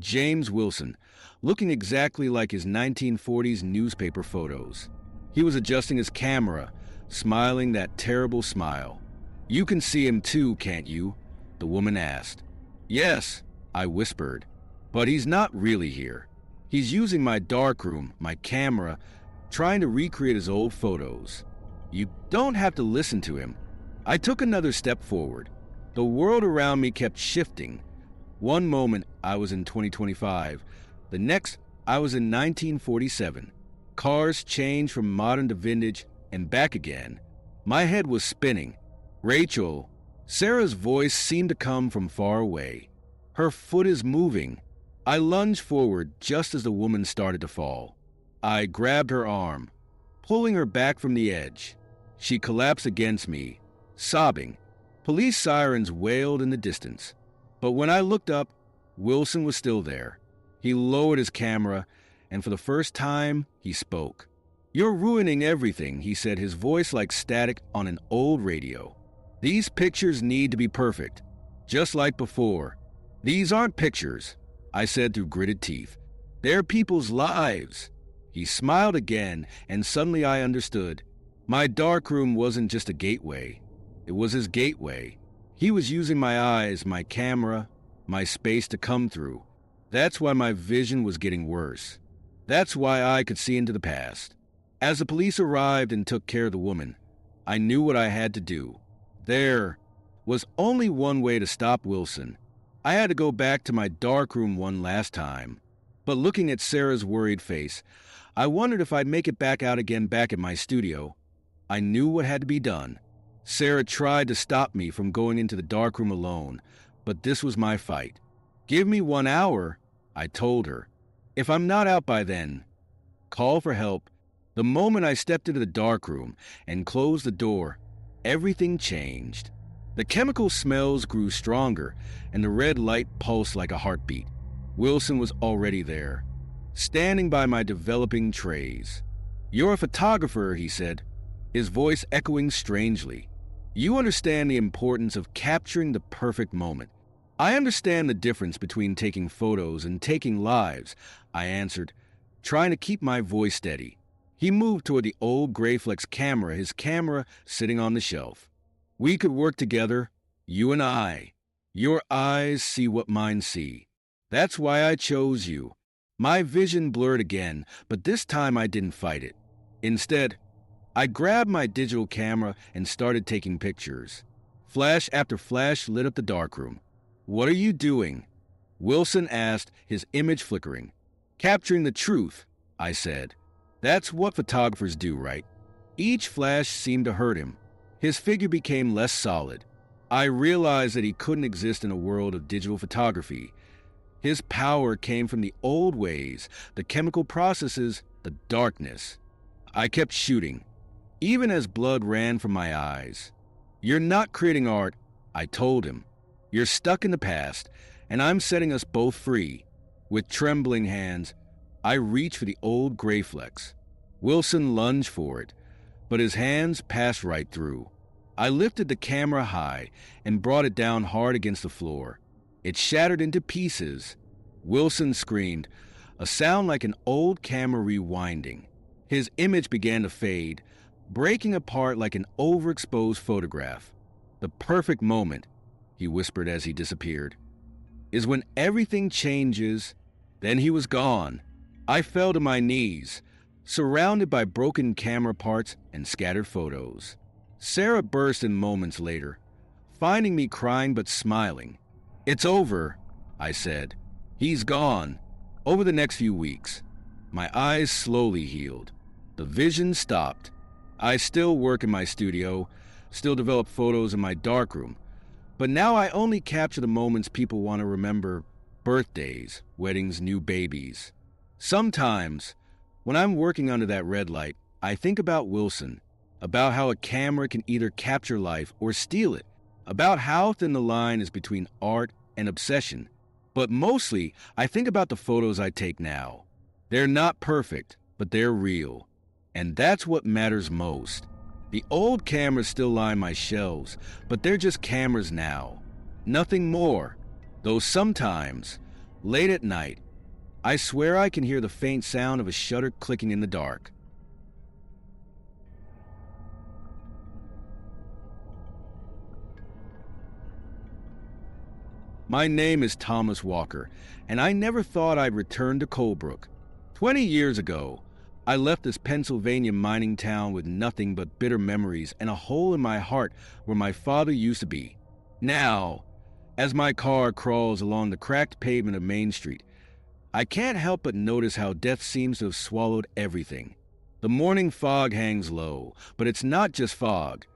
James Wilson, looking exactly like his 1940s newspaper photos. He was adjusting his camera, smiling that terrible smile. "You can see him too, can't you?" the woman asked. "Yes," I whispered, "but he's not really here. He's using my darkroom, my camera, trying to recreate his old photos. You don't have to listen to him." I took another step forward. The world around me kept shifting. One moment I was in 2025, the next I was in 1947. Cars changed from modern to vintage and back again. My head was spinning. "Rachel," Sarah's voice seemed to come from far away. "Her foot is moving." I lunged forward just as the woman started to fall. I grabbed her arm, pulling her back from the edge. She collapsed against me, sobbing. Police sirens wailed in the distance. But when I looked up, Wilson was still there. He lowered his camera, and for the first time, he spoke. "You're ruining everything," he said, his voice like static on an old radio. "These pictures need to be perfect, just like before." "These aren't pictures," I said through gritted teeth. "They're people's lives." He smiled again, and suddenly I understood. My darkroom wasn't just a gateway. It was his gateway. He was using my eyes, my camera, my space to come through. That's why my vision was getting worse. That's why I could see into the past. As the police arrived and took care of the woman, I knew what I had to do. There was only one way to stop Wilson. I had to go back to my darkroom one last time. But looking at Sarah's worried face, I wondered if I'd make it back out again back at my studio. I knew what had to be done. Sarah tried to stop me from going into the darkroom alone, but this was my fight. "Give me 1 hour," I told her. If I'm not out by then, call for help. The moment I stepped into the darkroom and closed the door, everything changed. The chemical smells grew stronger, and the red light pulsed like a heartbeat. Wilson was already there, standing by my developing trays. "You're a photographer," he said, his voice echoing strangely. "You understand the importance of capturing the perfect moment." "I understand the difference between taking photos and taking lives," I answered, trying to keep my voice steady. He moved toward the old Graflex camera, his camera sitting on the shelf. "We could work together, you and I. Your eyes see what mine see. That's why I chose you." My vision blurred again, but this time I didn't fight it. Instead, I grabbed my digital camera and started taking pictures. Flash after flash lit up the darkroom. "What are you doing?" Wilson asked, his image flickering. "Capturing the truth," I said. "That's what photographers do, right?" Each flash seemed to hurt him. His figure became less solid. I realized that he couldn't exist in a world of digital photography. His power came from the old ways, the chemical processes, the darkness. I kept shooting, even as blood ran from my eyes. "You're not creating art," I told him. "You're stuck in the past, and I'm setting us both free." With trembling hands, I reached for the old Graflex. Wilson lunged for it, but his hands passed right through. I lifted the camera high and brought it down hard against the floor. It shattered into pieces. Wilson screamed, a sound like an old camera rewinding. His image began to fade, breaking apart like an overexposed photograph. "The perfect moment," he whispered as he disappeared, "is when everything changes." Then he was gone. I fell to my knees, surrounded by broken camera parts and scattered photos. Sarah burst in moments later, finding me crying but smiling. "It's over," I said. "He's gone." Over the next few weeks, my eyes slowly healed. The vision stopped. I still work in my studio, still develop photos in my darkroom, but now I only capture the moments people want to remember: birthdays, weddings, new babies. Sometimes, when I'm working under that red light, I think about Wilson, about how a camera can either capture life or steal it, about how thin the line is between art and obsession. But mostly, I think about the photos I take now. They're not perfect, but they're real. And that's what matters most. The old cameras still line my shelves, but they're just cameras now. Nothing more. Though sometimes, late at night, I swear I can hear the faint sound of a shutter clicking in the dark. My name is Thomas Walker, and I never thought I'd return to Colebrook. 20 years ago, I left this Pennsylvania mining town with nothing but bitter memories and a hole in my heart where my father used to be. Now, as my car crawls along the cracked pavement of Main Street, I can't help but notice how death seems to have swallowed everything. The morning fog hangs low, but it's not just fog.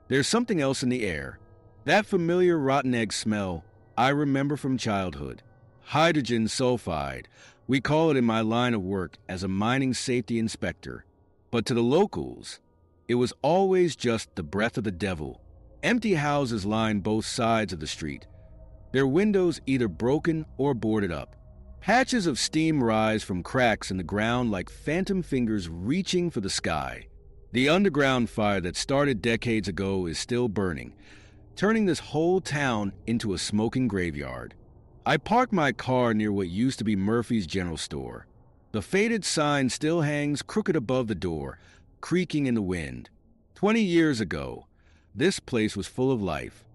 There's something else in the air. That familiar rotten egg smell I remember from childhood. Hydrogen sulfide. We call it in my line of work as a mining safety inspector. But to the locals, it was always just the breath of the devil. Empty houses line both sides of the street, their windows either broken or boarded up. Patches of steam rise from cracks in the ground like phantom fingers reaching for the sky. The underground fire that started decades ago is still burning, turning this whole town into a smoking graveyard. I park my car near what used to be Murphy's General Store. The faded sign still hangs crooked above the door, creaking in the wind. 20 years ago, this place was full of life.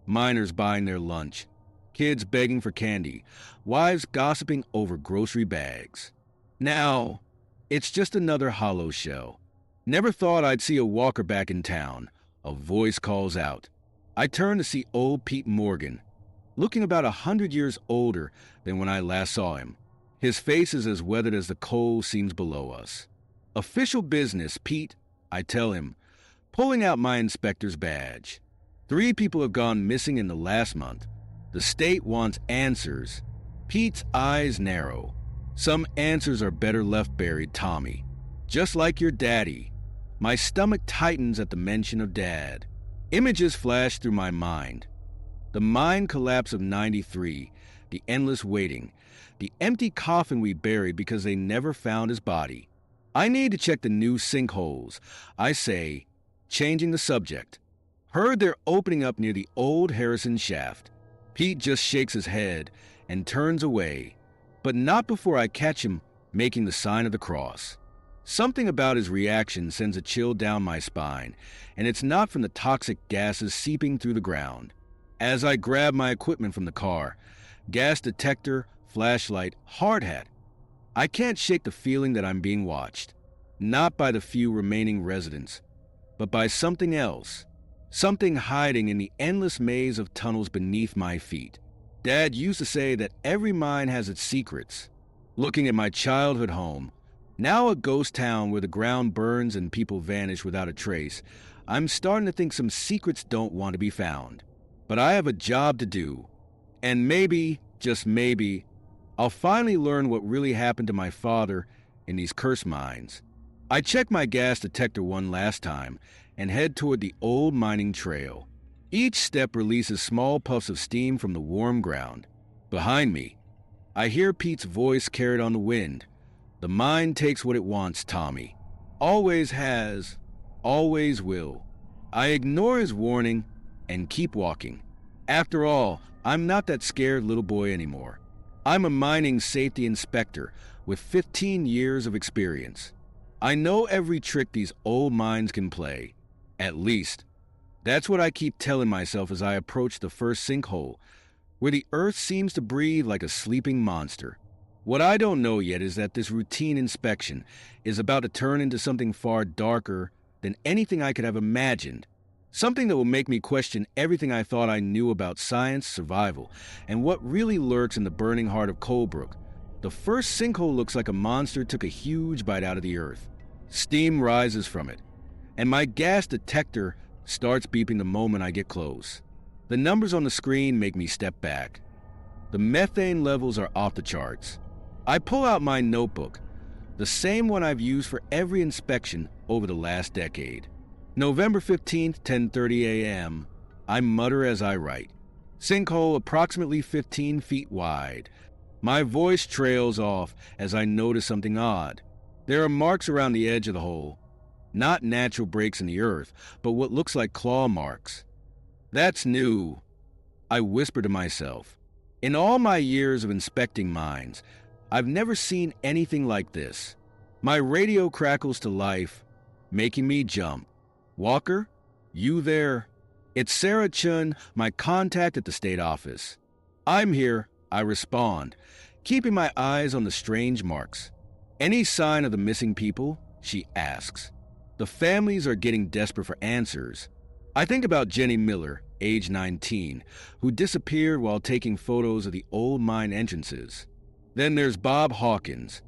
Miners buying their lunch, kids begging for candy, wives gossiping over grocery bags. Now, it's just another hollow shell. Never thought I'd see a walker back in town. A voice calls out. I turn to see old Pete Morgan, looking about 100 years older than when I last saw him. His face is as weathered as the coal seams below us. "Official business, Pete," I tell him, pulling out my inspector's badge. 3 people have gone missing in the last month. The state wants answers. Pete's eyes narrow. Some answers are better left buried, Tommy. Just like your daddy. My stomach tightens at the mention of Dad. Images flash through my mind. The mine collapse of '93, the endless waiting, the empty coffin we buried because they never found his body. I need to check the new sinkholes, I say, changing the subject. Heard they're opening up near the old Harrison shaft. Pete just shakes his head and turns away, but not before I catch him making the sign of the cross. Something about his reaction sends a chill down my spine, and it's not from the toxic gases seeping through the ground. As I grab my equipment from the car, gas detector, flashlight, hard hat, I can't shake the feeling that I'm being watched. Not by the few remaining residents, but by something else. Something hiding in the endless maze of tunnels beneath my feet. Dad used to say that every mine has its secrets. Looking at my childhood home, now a ghost town where the ground burns and people vanish without a trace, I'm starting to think some secrets don't want to be found. But I have a job to do. And maybe, just maybe, I'll finally learn what really happened to my father in these cursed mines. I check my gas detector one last time and head toward the old mining trail. Each step releases small puffs of steam from the warm ground. Behind me, I hear Pete's voice carried on the wind. The mine takes what it wants, Tommy. Always has, always will. I ignore his warning and keep walking. After all, I'm not that scared little boy anymore. I'm a mining safety inspector with 15 years of experience. I know every trick these old mines can play. At least, that's what I keep telling myself as I approach the first sinkhole, where the earth seems to breathe like a sleeping monster. What I don't know yet is that this routine inspection is about to turn into something far darker than anything I could have imagined. Something that will make me question everything I thought I knew about science, survival, and what really lurks in the burning heart of Colebrook. The first sinkhole looks like a monster took a huge bite out of the earth. Steam rises from it, and my gas detector starts beeping the moment I get close. The numbers on the screen make me step back. The methane levels are off the charts. I pull out my notebook, the same one I've used for every inspection over the last decade. November 15th, 10:30 a.m. I mutter as I write. Sinkhole approximately 15 feet wide. My voice trails off as I notice something odd. There are marks around the edge of the hole. Not natural breaks in the earth, but what looks like claw marks. That's new, I whisper to myself. In all my years of inspecting mines, I've never seen anything like this. My radio crackles to life, making me jump. Walker? You there? It's Sarah Chun, my contact at the state office. I'm here, I respond, keeping my eyes on the strange marks. Any sign of the missing people? She asks. The families are getting desperate for answers. I think about Jenny Miller, age 19, who disappeared while taking photos of the old mine entrances. Then there's Bob Hawkins,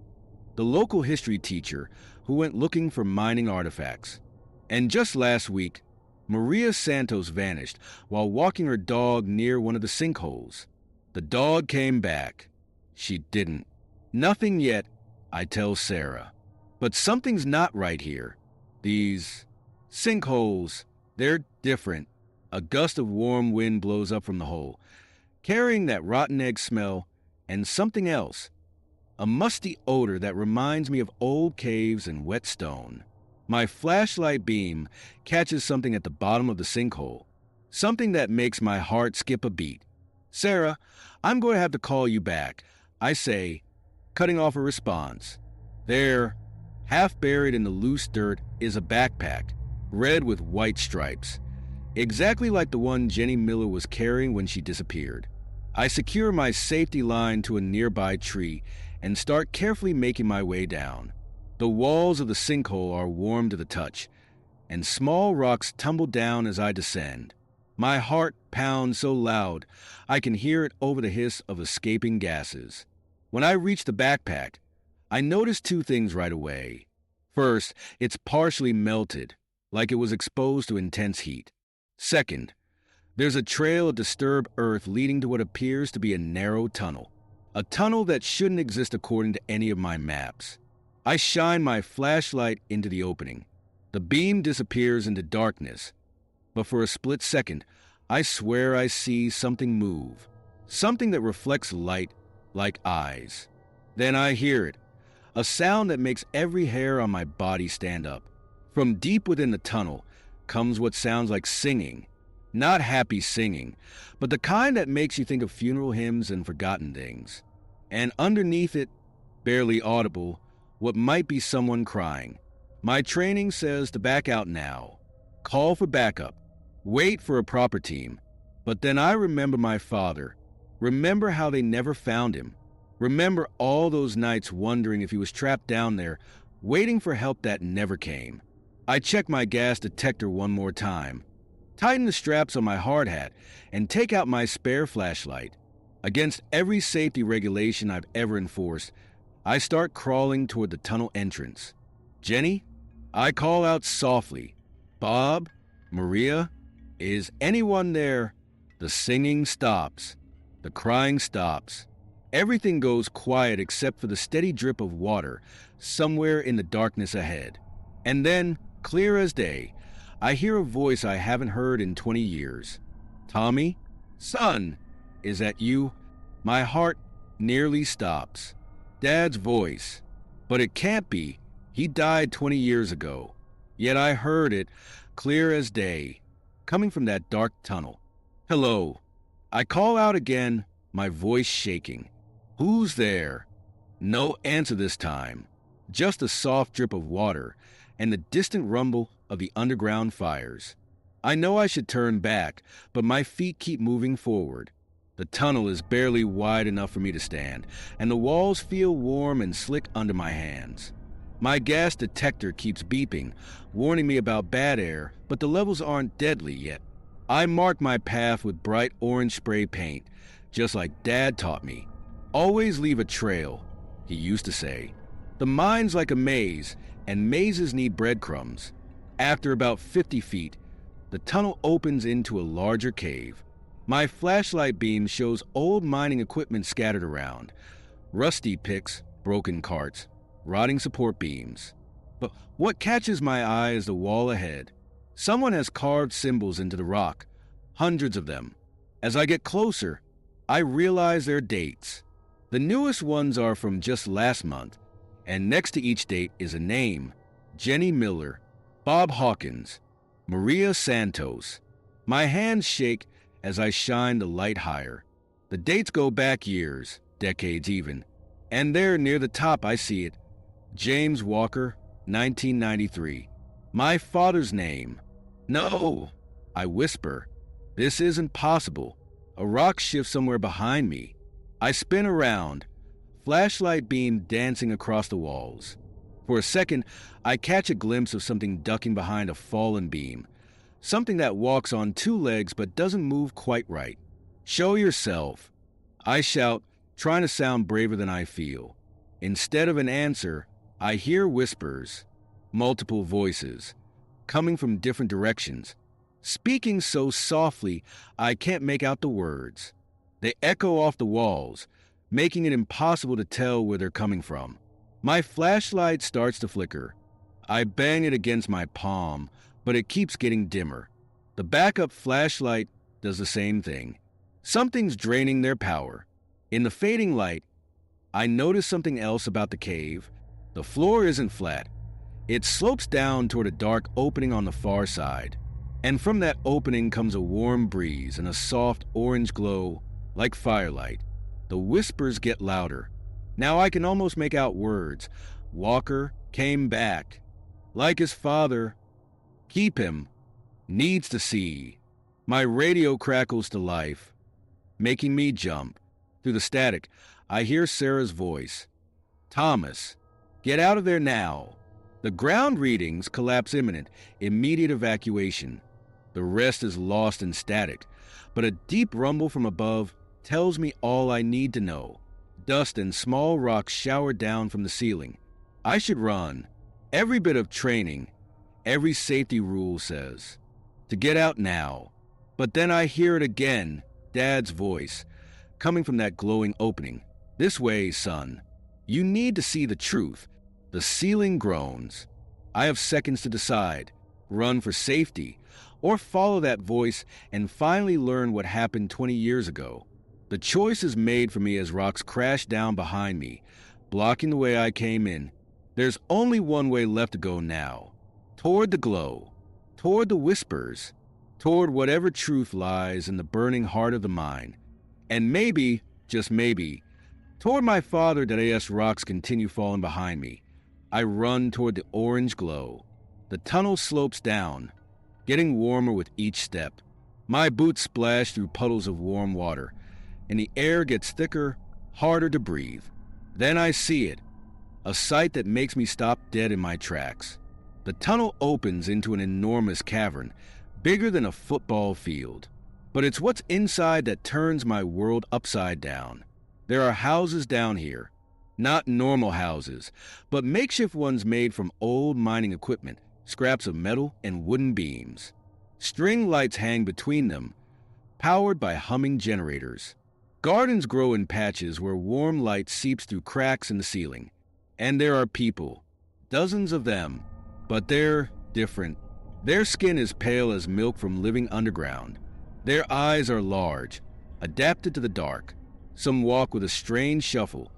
the local history teacher who went looking for mining artifacts. And just last week, Maria Santos vanished while walking her dog near one of the sinkholes. The dog came back. She didn't. Nothing yet, I tell Sarah. But something's not right here. These sinkholes, they're different. A gust of warm wind blows up from the hole, carrying that rotten egg smell and something else. A musty odor that reminds me of old caves and wet stone. My flashlight beam catches something at the bottom of the sinkhole, something that makes my heart skip a beat. Sarah, I'm going to have to call you back, I say, cutting off a response. There, half buried in the loose dirt, is a backpack, red with white stripes, exactly like the one Jenny Miller was carrying when she disappeared. I secure my safety line to a nearby tree and start carefully making my way down. The walls of the sinkhole are warm to the touch, and small rocks tumble down as I descend. My heart pounds so loud I can hear it over the hiss of escaping gases. When I reach the backpack, I notice two things right away. First, it's partially melted, like it was exposed to intense heat. Second, there's a trail of disturbed earth leading to what appears to be a narrow tunnel. A tunnel that shouldn't exist according to any of my maps. I shine my flashlight into the opening. The beam disappears into darkness, but for a split second, I swear I see something move. Something that reflects light like eyes. Then I hear it, a sound that makes every hair on my body stand up. From deep within the tunnel comes what sounds like singing. Not happy singing, but the kind that makes you think of funeral hymns and forgotten things. And underneath it, barely audible, what might be someone crying. My training says to back out now. Call for backup. Wait for a proper team. But then I remember my father. Remember how they never found him. Remember all those nights wondering if he was trapped down there, waiting for help that never came. I check my gas detector one more time, tighten the straps on my hard hat, and take out my spare flashlight. Against every safety regulation I've ever enforced, I start crawling toward the tunnel entrance. Jenny? I call out softly. Bob? Maria? Is anyone there? The singing stops. The crying stops. Everything goes quiet except for the steady drip of water somewhere in the darkness ahead. And then, clear as day, I hear a voice I haven't heard in 20 years. Tommy? Son, is that you? My heart nearly stops. Dad's voice. But it can't be. He died 20 years ago. Yet I heard it, clear as day, coming from that dark tunnel. Hello. I call out again, my voice shaking. Who's there? No answer this time. Just a soft drip of water and the distant rumble of the underground fires. I know I should turn back, but my feet keep moving forward. The tunnel is barely wide enough for me to stand, and the walls feel warm and slick under my hands. My gas detector keeps beeping, warning me about bad air, but the levels aren't deadly yet. I mark my path with bright orange spray paint, just like Dad taught me. Always leave a trail, he used to say. The mine's like a maze, and mazes need breadcrumbs. After about 50 feet, the tunnel opens into a larger cave. My flashlight beam shows old mining equipment scattered around. Rusty picks, broken carts, rotting support beams. But what catches my eye is the wall ahead. Someone has carved symbols into the rock, hundreds of them. As I get closer, I realize their dates. The newest ones are from just last month, and next to each date is a name: Jenny Miller, Bob Hawkins, Maria Santos. My hands shake as I shine the light higher. The dates go back years, decades even, and there near the top I see it: James Walker, 1993. My father's name. No, I whisper. This isn't possible. A rock shifts somewhere behind me. I spin around, flashlight beam dancing across the walls. For a second, I catch a glimpse of something ducking behind a fallen beam. Something that walks on two legs but doesn't move quite right. Show yourself. I shout, trying to sound braver than I feel. Instead of an answer, I hear whispers, multiple voices, coming from different directions, speaking so softly I can't make out the words. They echo off the walls, making it impossible to tell where they're coming from. My flashlight starts to flicker. I bang it against my palm, but it keeps getting dimmer. The backup flashlight does the same thing. Something's draining their power. In the fading light, I notice something else about the cave. The floor isn't flat. It slopes down toward a dark opening on the far side. And from that opening comes a warm breeze and a soft orange glow like firelight. The whispers get louder. Now I can almost make out words. Walker came back. Like his father. Keep him. Needs to see. My radio crackles to life, making me jump. Through the static, I hear Sarah's voice. Thomas, get out of there now. The ground readings collapse imminent, immediate evacuation. The rest is lost in static, but a deep rumble from above tells me all I need to know. Dust and small rocks shower down from the ceiling. I should run. Every bit of training, every safety rule says to get out now. But then I hear it again, Dad's voice, coming from that glowing opening. This way, son. You need to see the truth. The ceiling groans. I have seconds to decide. Run for safety, or follow that voice and finally learn what happened 20 years ago. The choice is made for me as rocks crash down behind me, blocking the way I came in. There's only one way left to go now. Toward the glow. Toward the whispers. Toward whatever truth lies in the burning heart of the mine. And maybe, just maybe, toward my father that as rocks continue falling behind me. I run toward the orange glow. The tunnel slopes down, getting warmer with each step. My boots splash through puddles of warm water, and the air gets thicker, harder to breathe. Then I see it, a sight that makes me stop dead in my tracks. The tunnel opens into an enormous cavern, bigger than a football field. But it's what's inside that turns my world upside down. There are houses down here. Not normal houses, but makeshift ones made from old mining equipment, scraps of metal and wooden beams. String lights hang between them, powered by humming generators. Gardens grow in patches where warm light seeps through cracks in the ceiling. And there are people, dozens of them, but they're different. Their skin is pale as milk from living underground. Their eyes are large, adapted to the dark. Some walk with a strange shuffle,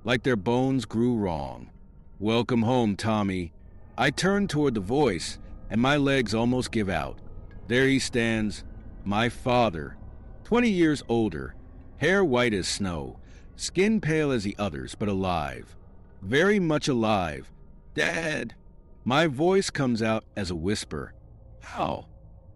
like their bones grew wrong. Welcome home, Tommy. I turn toward the voice, and my legs almost give out. There he stands, my father, 20 years older, hair white as snow, skin pale as the others, but alive. Very much alive. Dad! My voice comes out as a whisper. How?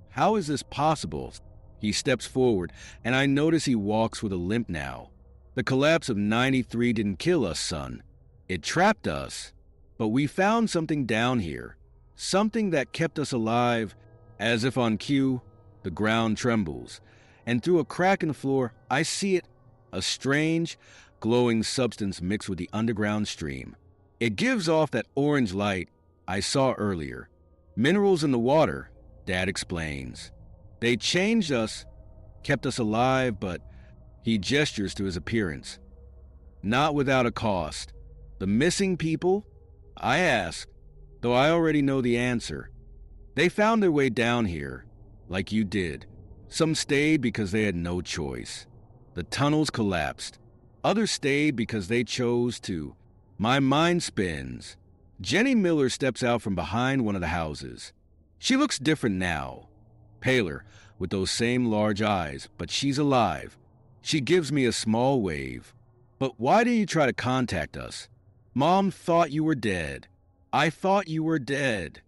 How is this possible? He steps forward, and I notice he walks with a limp now. The collapse of '93 didn't kill us, son. It trapped us. But we found something down here, something that kept us alive. As if on cue, the ground trembles, and through a crack in the floor, I see it, a strange, glowing substance mixed with the underground stream. It gives off that orange light I saw earlier. Minerals in the water, Dad explains. They changed us, kept us alive, but he gestures to his appearance. Not without a cost. The missing people? I asked, though I already know the answer. They found their way down here, like you did. Some stayed because they had no choice. The tunnels collapsed. Others stayed because they chose to. My mind spins. Jenny Miller steps out from behind one of the houses. She looks different now. Paler, with those same large eyes, but she's alive. She gives me a small wave. But why did you try to contact us? Mom thought you were dead. I thought you were dead.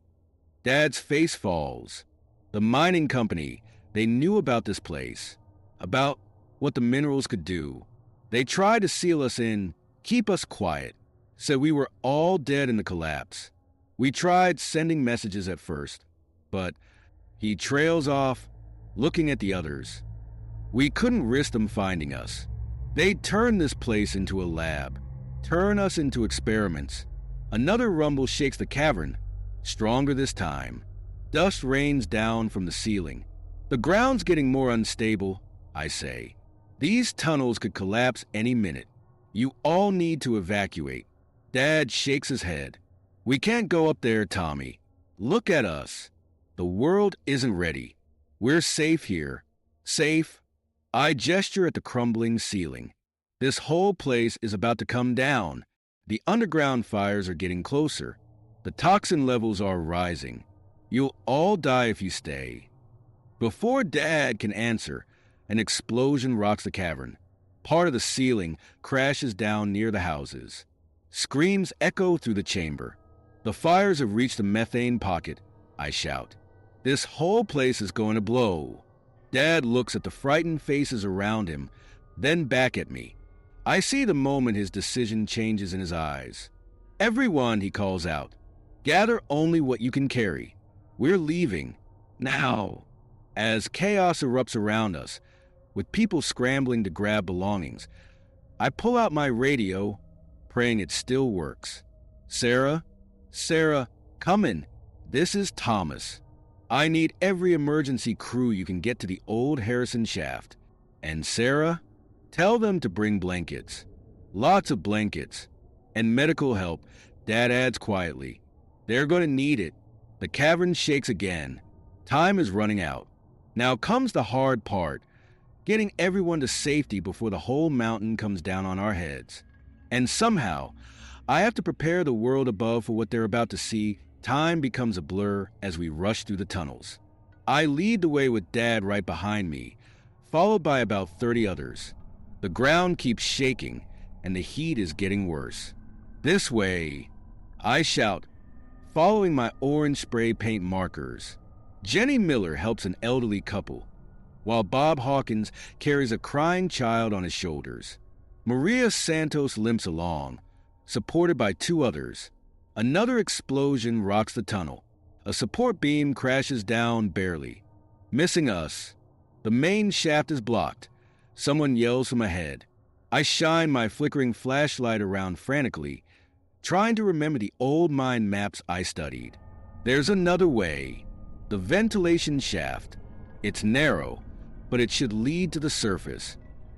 Dad's face falls. The mining company, they knew about this place, about what the minerals could do. They tried to seal us in, keep us quiet, said we were all dead in the collapse. We tried sending messages at first, but he trails off, looking at the others. We couldn't risk them finding us. They'd turn this place into a lab, turn us into experiments. Another rumble shakes the cavern, stronger this time. Dust rains down from the ceiling. The ground's getting more unstable, I say. These tunnels could collapse any minute. You all need to evacuate. Dad shakes his head. We can't go up there, Tommy. Look at us. The world isn't ready. We're safe here. Safe. I gesture at the crumbling ceiling. This whole place is about to come down. The underground fires are getting closer. The toxin levels are rising. You'll all die if you stay. Before Dad can answer, an explosion rocks the cavern. Part of the ceiling crashes down near the houses. Screams echo through the chamber. The fires have reached the methane pocket, I shout. This whole place is going to blow. Dad looks at the frightened faces around him, then back at me. I see the moment his decision changes in his eyes. Everyone, he calls out. Gather only what you can carry. We're leaving. Now. As chaos erupts around us, with people scrambling to grab belongings, I pull out my radio, praying it still works. Sarah, come in. This is Thomas. I need every emergency crew you can get to the old Harrison shaft. And Sarah, tell them to bring blankets. Lots of blankets. And medical help, Dad adds quietly. They're going to need it. The cavern shakes again. Time is running out. Now comes the hard part, getting everyone to safety before the whole mountain comes down on our heads. And somehow, I have to prepare the world above for what they're about to see. Time becomes a blur as we rush through the tunnels. I lead the way with Dad right behind me, followed by about 30 others. The ground keeps shaking, and the heat is getting worse. This way, I shout, following my orange spray paint markers. Jenny Miller helps an elderly couple, while Bob Hawkins carries a crying child on his shoulders. Maria Santos limps along, supported by 2 others. Another explosion rocks the tunnel. A support beam crashes down barely, missing us. The main shaft is blocked. Someone yells from ahead. I shine my flickering flashlight around frantically, trying to remember the old mine maps I studied. There's another way. The ventilation shaft. It's narrow, but it should lead to the surface.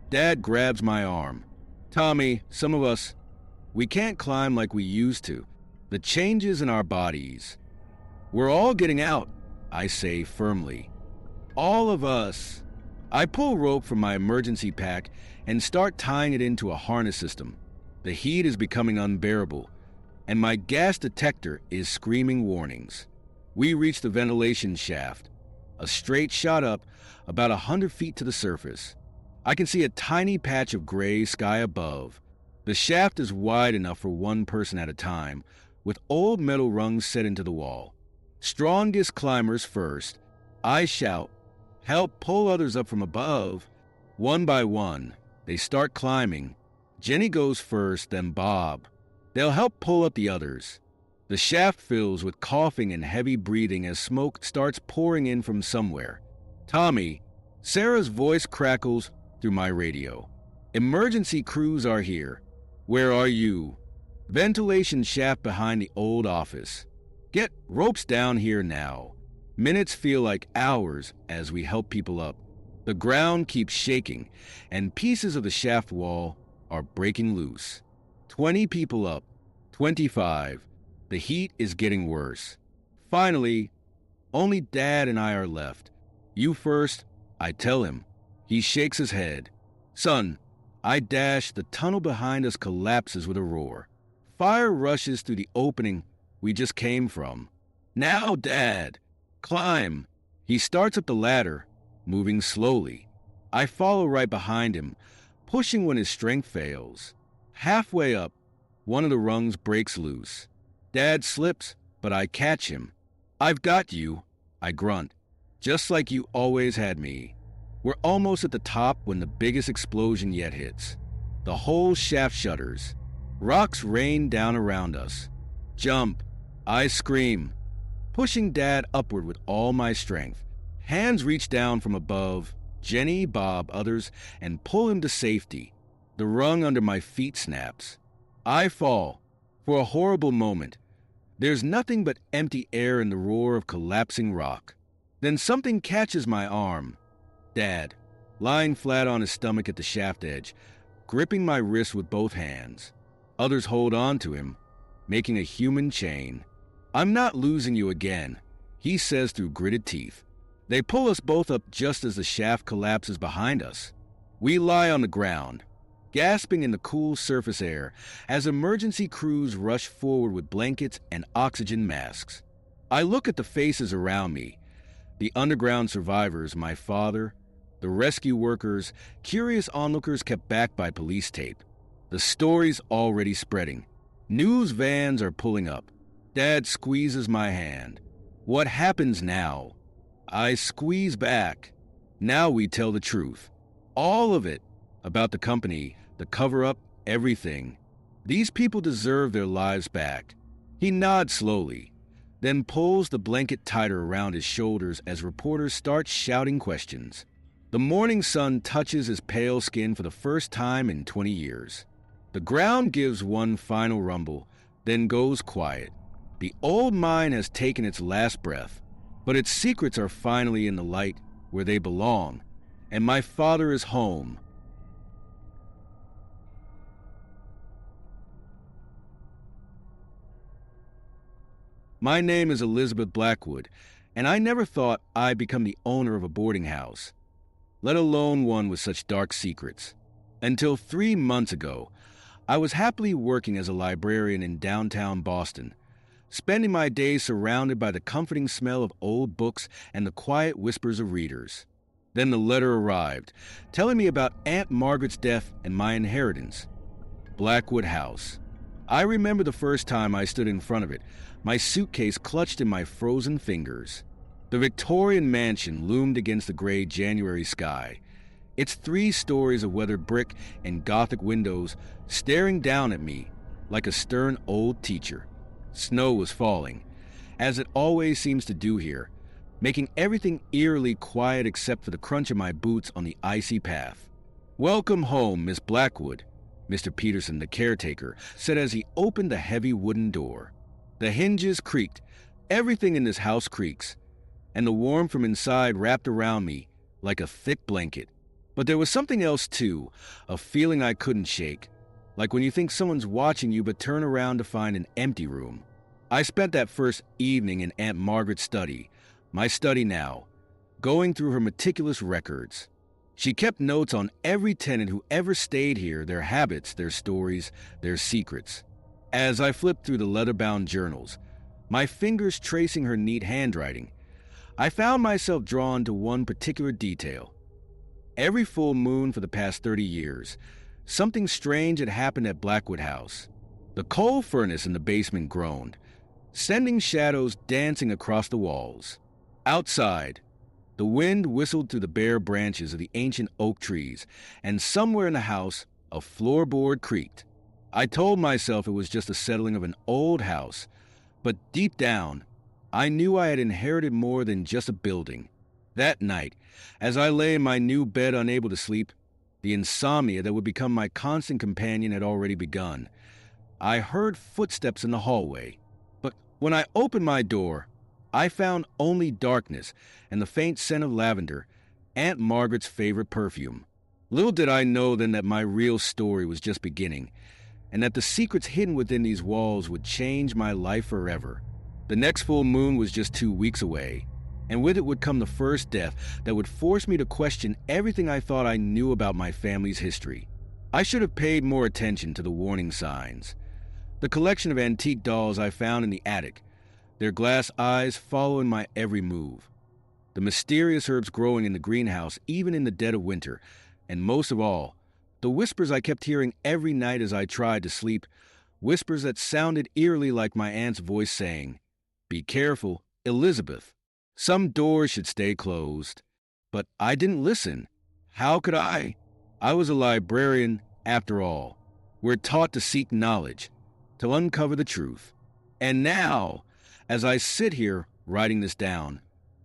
Dad grabs my arm. Tommy, some of us, we can't climb like we used to. The changes in our bodies. We're all getting out, I say firmly. All of us. I pull rope from my emergency pack and start tying it into a harness system. The heat is becoming unbearable, and my gas detector is screaming warnings. We reach the ventilation shaft, a straight shot up about 100 feet to the surface. I can see a tiny patch of gray sky above. The shaft is wide enough for one person at a time, with old metal rungs set into the wall. Strongest climbers first. I shout, help pull others up from above. One by one, they start climbing. Jenny goes first, then Bob. They'll help pull up the others. The shaft fills with coughing and heavy breathing as smoke starts pouring in from somewhere. Tommy, Sarah's voice crackles through my radio. Emergency crews are here. Where are you? Ventilation shaft behind the old office. Get ropes down here now. Minutes feel like hours as we help people up. The ground keeps shaking, and pieces of the shaft wall are breaking loose. 20 people up. 25. The heat is getting worse. Finally, only Dad and I are left. You first, I tell him. He shakes his head. Son, I dash. The tunnel behind us collapses with a roar. Fire rushes through the opening we just came from. Now, Dad, climb. He starts up the ladder, moving slowly. I follow right behind him, pushing when his strength fails. Halfway up, one of the rungs breaks loose. Dad slips, but I catch him. I've got you, I grunt, just like you always had me. We're almost at the top when the biggest explosion yet hits. The whole shaft shudders. Rocks rain down around us. Jump, I scream, pushing Dad upward with all my strength. Hands reach down from above, Jenny, Bob, others, and pull him to safety. The rung under my feet snaps. I fall. For a horrible moment. There's nothing but empty air and the roar of collapsing rock. Then something catches my arm. Dad, lying flat on his stomach at the shaft edge, gripping my wrist with both hands. Others hold on to him, making a human chain. I'm not losing you again, he says through gritted teeth. They pull us both up just as the shaft collapses behind us. We lie on the ground, gasping in the cool surface air as emergency crews rush forward with blankets and oxygen masks. I look at the faces around me, the underground survivors, my father, the rescue workers, curious onlookers kept back by police tape. The story's already spreading. News vans are pulling up. Dad squeezes my hand. What happens now? I squeeze back. Now we tell the truth. All of it. About the company, the cover-up, everything. These people deserve their lives back. He nods slowly, then pulls the blanket tighter around his shoulders as reporters start shouting questions. The morning sun touches his pale skin for the first time in 20 years. The ground gives one final rumble, then goes quiet. The old mine has taken its last breath, but its secrets are finally in the light where they belong, and my father is home. My name is Elizabeth Blackwood, and I never thought I'd become the owner of a boarding house, let alone one with such dark secrets. Until 3 months ago, I was happily working as a librarian in downtown Boston, spending my days surrounded by the comforting smell of old books and the quiet whispers of readers. Then the letter arrived, telling me about Aunt Margaret's death and my inheritance. Blackwood House. I remember the first time I stood in front of it, my suitcase clutched in my frozen fingers. The Victorian mansion loomed against the gray January sky, its 3 stories of weathered brick and Gothic windows staring down at me like a stern old teacher. Snow was falling, as it always seems to do here, making everything eerily quiet except for the crunch of my boots on the icy path. "Welcome home, Miss Blackwood," Mr. Peterson, the caretaker, said as he opened the heavy wooden door. The hinges creaked. Everything in this house creaks, and the warmth from inside wrapped around me like a thick blanket. But there was something else, too, a feeling I couldn't shake, like when you think someone's watching you but turn around to find an empty room. I spent that first evening in Aunt Margaret's study, my study now, going through her meticulous records. She kept notes on every tenant who ever stayed here, their habits, their stories, their secrets. As I flipped through the leather-bound journals, my fingers tracing her neat handwriting, I found myself drawn to one particular detail. Every full moon for the past 30 years, something strange had happened at Blackwood House. The coal furnace in the basement groaned, sending shadows dancing across the walls. Outside, the wind whistled through the bare branches of the ancient oak trees, and somewhere in the house, a floorboard creaked. I told myself it was just the settling of an old house, but deep down, I knew I had inherited more than just a building. That night, as I lay in my new bed unable to sleep, the insomnia that would become my constant companion had already begun. I heard footsteps in the hallway, but when I opened my door, I found only darkness and the faint scent of lavender, Aunt Margaret's favorite perfume. Little did I know then that my real story was just beginning, and that the secrets hidden within these walls would change my life forever. The next full moon was just 2 weeks away, and with it would come the first death that would force me to question everything I thought I knew about my family's history. I should have paid more attention to the warning signs. The collection of antique dolls I found in the attic, their glass eyes following my every move. The mysterious herbs growing in the greenhouse even in the dead of winter, and most of all, the whispers I kept hearing every night as I tried to sleep, whispers that sounded eerily like my aunt's voice saying, "Be careful, Elizabeth. Some doors should stay closed." But I didn't listen. How could I? I was a librarian, after all. We're taught to seek knowledge, to uncover the truth. And now, as I sit here writing this down,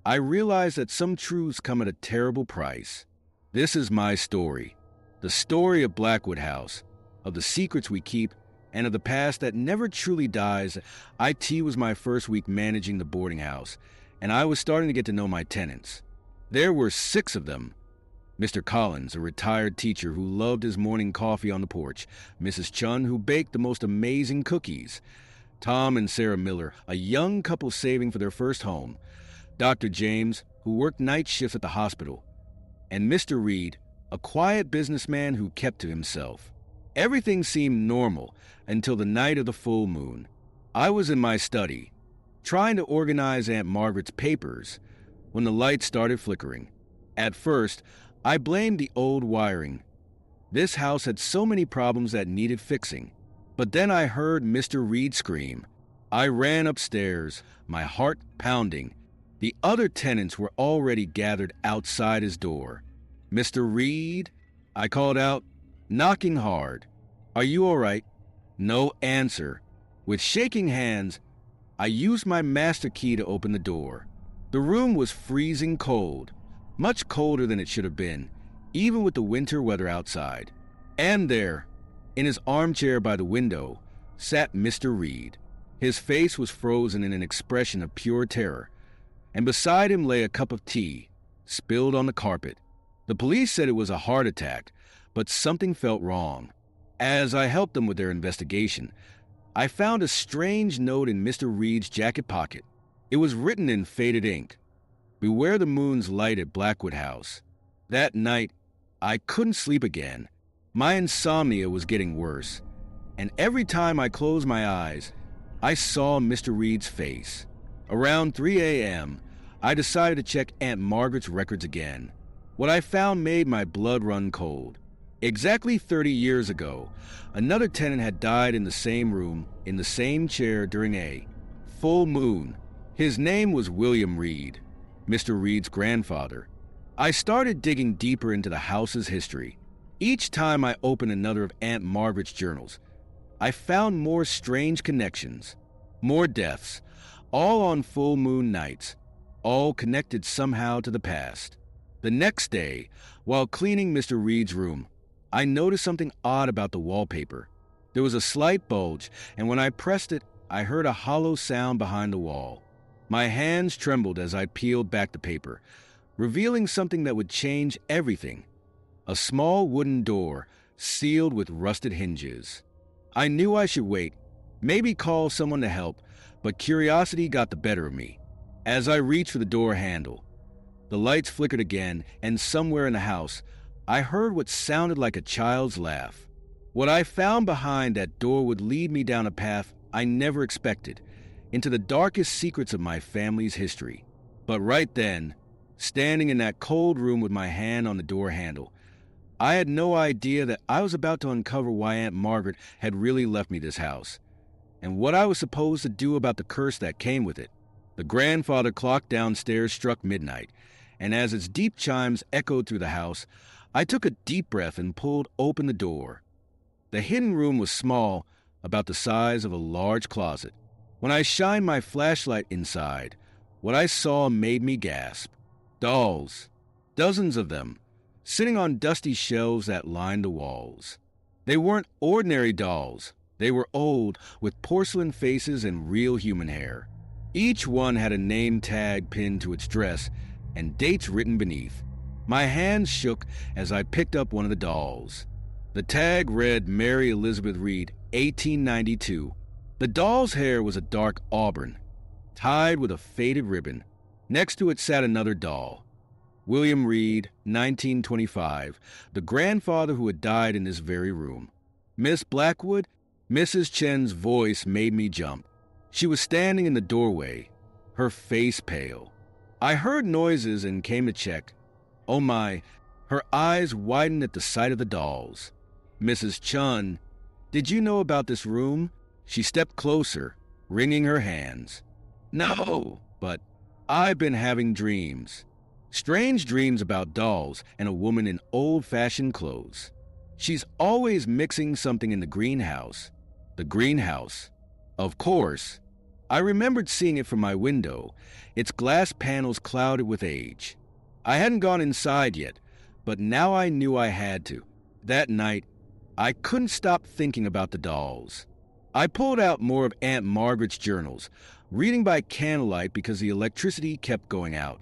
I realize that some truths come at a terrible price. This is my story, the story of Blackwood House, of the secrets we keep, and of the past that never truly dies. IT was my first week managing the boarding house, and I was starting to get to know my tenants. There were 6 of them. Mr. Collins, a retired teacher who loved his morning coffee on the porch, Mrs. Chun, who baked the most amazing cookies, Tom and Sarah Miller, a young couple saving for their first home, Dr. James, who worked night shifts at the hospital, and Mr. Reed, a quiet businessman who kept to himself. Everything seemed normal until the night of the full moon. I was in my study, trying to organize Aunt Margaret's papers, when the lights started flickering. At first, I blamed the old wiring. This house had so many problems that needed fixing. But then I heard Mr. Reed scream. I ran upstairs, my heart pounding. The other tenants were already gathered outside his door. "Mr. Reed?" I called out, knocking hard. "Are you all right?" No answer. With shaking hands, I used my master key to open the door. The room was freezing cold, much colder than it should have been, even with the winter weather outside. And there, in his armchair by the window, sat Mr. Reed. His face was frozen in an expression of pure terror, and beside him lay a cup of tea, spilled on the carpet. The police said it was a heart attack, but something felt wrong. As I helped them with their investigation, I found a strange note in Mr. Reed's jacket pocket. It was written in faded ink. Beware the moon's light at Blackwood House. That night, I couldn't sleep again. My insomnia was getting worse, and every time I closed my eyes, I saw Mr. Reed's face. Around 3 a.m., I decided to check Aunt Margaret's records again. What I found made my blood run cold. Exactly 30 years ago, another tenant had died in the same room, in the same chair during a full moon. His name was William Reed, Mr. Reed's grandfather. I started digging deeper into the house's history. Each time I opened another of Aunt Margaret's journals, I found more strange connections, more deaths, all on full moon nights, all connected somehow to the past. The next day, while cleaning Mr. Reed's room, I noticed something odd about the wallpaper. There was a slight bulge, and when I pressed it, I heard a hollow sound behind the wall. My hands trembled as I peeled back the paper, revealing something that would change everything. A small wooden door, sealed with rusted hinges. I knew I should wait, maybe call someone to help, but curiosity got the better of me. As I reached for the door handle, the lights flickered again, and somewhere in the house, I heard what sounded like a child's laugh. What I found behind that door would lead me down a path I never expected, into the darkest secrets of my family's history. But right then, standing in that cold room with my hand on the door handle, I had no idea that I was about to uncover why Aunt Margaret had really left me this house, and what I was supposed to do about the curse that came with it. The grandfather clock downstairs struck midnight, and as its deep chimes echoed through the house, I took a deep breath and pulled open the door. The hidden room was small, about the size of a large closet. When I shined my flashlight inside, what I saw made me gasp. Dolls, dozens of them, sitting on dusty shelves that lined the walls. They weren't ordinary dolls. They were old, with porcelain faces and real human hair. Each one had a name tag pinned to its dress and dates written beneath. My hands shook as I picked up one of the dolls. The tag read Mary Elizabeth Reed, 1892. The doll's hair was a dark auburn, tied with a faded ribbon. Next to it sat another doll, William Reed, 1925, the grandfather who had died in this very room. Miss Blackwood, Mrs. Chen's voice made me jump. She was standing in the doorway, her face pale. I heard noises and came to check. Oh my, her eyes widened at the sight of the dolls. Mrs. Chun, did you know about this room? She stepped closer, wringing her hands. No, but I've been having dreams. Strange dreams about dolls and a woman in old-fashioned clothes. She's always mixing something in the greenhouse. The greenhouse. Of course. I remembered seeing it from my window, its glass panels clouded with age. I hadn't gone inside yet, but now I knew I had to. That night, I couldn't stop thinking about the dolls. I pulled out more of Aunt Margaret's journals, reading by candlelight because the electricity kept going out.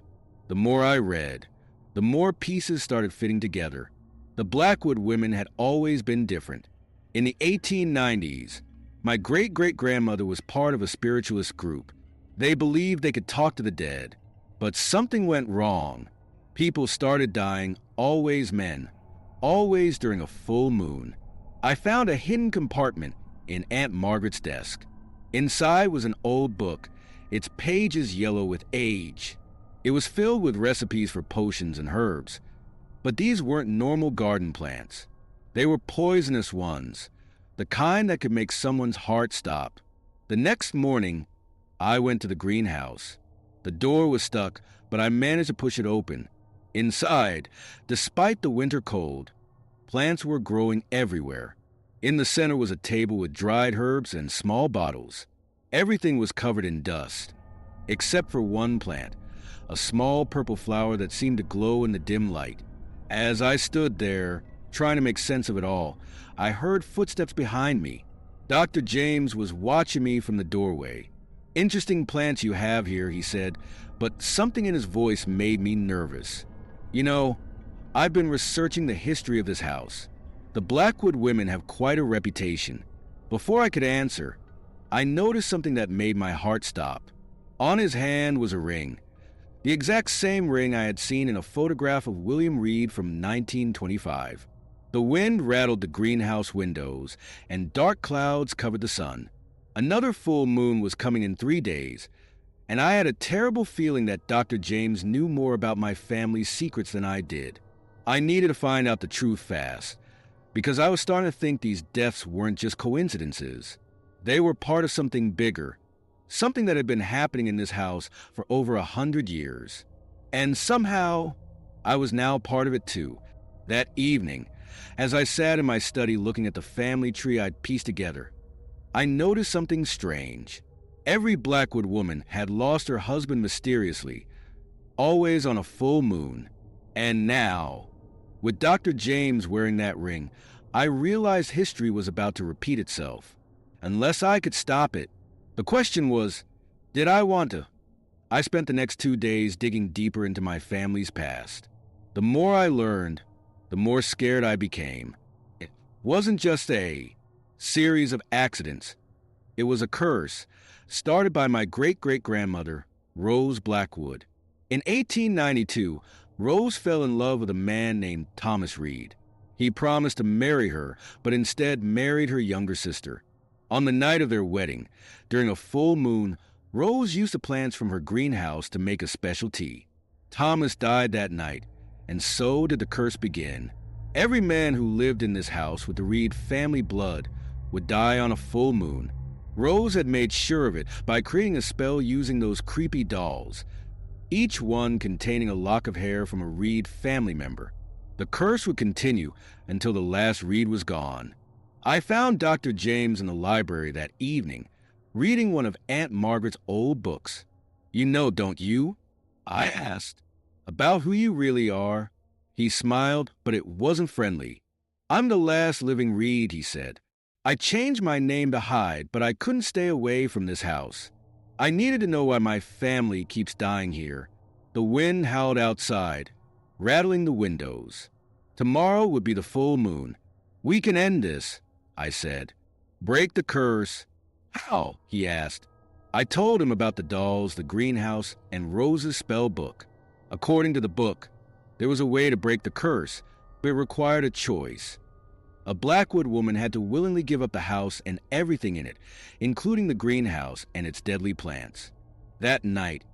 The more I read, the more pieces started fitting together. The Blackwood women had always been different. In the 1890s, my great-great-grandmother was part of a spiritualist group. They believed they could talk to the dead, but something went wrong. People started dying, always men, always during a full moon. I found a hidden compartment in Aunt Margaret's desk. Inside was an old book, its pages yellow with age. It was filled with recipes for potions and herbs, but these weren't normal garden plants. They were poisonous ones, the kind that could make someone's heart stop. The next morning, I went to the greenhouse. The door was stuck, but I managed to push it open. Inside, despite the winter cold, plants were growing everywhere. In the center was a table with dried herbs and small bottles. Everything was covered in dust, except for one plant, a small purple flower that seemed to glow in the dim light. As I stood there, trying to make sense of it all, I heard footsteps behind me. Dr. James was watching me from the doorway. "Interesting plants you have here," he said, but something in his voice made me nervous. You know, I've been researching the history of this house. The Blackwood women have quite a reputation. Before I could answer, I noticed something that made my heart stop. On his hand was a ring, the exact same ring I had seen in a photograph of William Reed from 1925. The wind rattled the greenhouse windows, and dark clouds covered the sun. Another full moon was coming in 3 days, and I had a terrible feeling that Dr. James knew more about my family's secrets than I did. I needed to find out the truth fast, because I was starting to think these deaths weren't just coincidences. They were part of something bigger, something that had been happening in this house for over 100 years. And somehow, I was now part of it too. That evening, as I sat in my study looking at the family tree I'd pieced together, I noticed something strange. Every Blackwood woman had lost her husband mysteriously, always on a full moon. And now, with Dr. James wearing that ring, I realized history was about to repeat itself, unless I could stop it. The question was, did I want to? I spent the next 2 days digging deeper into my family's past. The more I learned, the more scared I became. It wasn't just a series of accidents. It was a curse started by my great-great-grandmother, Rose Blackwood. In 1892, Rose fell in love with a man named Thomas Reed. He promised to marry her, but instead married her younger sister. On the night of their wedding, during a full moon, Rose used the plants from her greenhouse to make a special tea. Thomas died that night, and so did the curse begin. Every man who lived in this house with the Reed family blood would die on a full moon. Rose had made sure of it by creating a spell using those creepy dolls, each one containing a lock of hair from a Reed family member. The curse would continue until the last Reed was gone. I found Dr. James in the library that evening, reading one of Aunt Margaret's old books. "You know, don't you?" I asked. "About who you really are?" He smiled, but it wasn't friendly. "I'm the last living Reed," he said. "I changed my name to hide, but I couldn't stay away from this house. I needed to know why my family keeps dying here." The wind howled outside, rattling the windows. Tomorrow would be the full moon. "We can end this," I said. "Break the curse." "How?" he asked. I told him about the dolls, the greenhouse, and Rose's spell book. According to the book, there was a way to break the curse, but it required a choice. A Blackwood woman had to willingly give up the house and everything in it, including the greenhouse and its deadly plants. That night,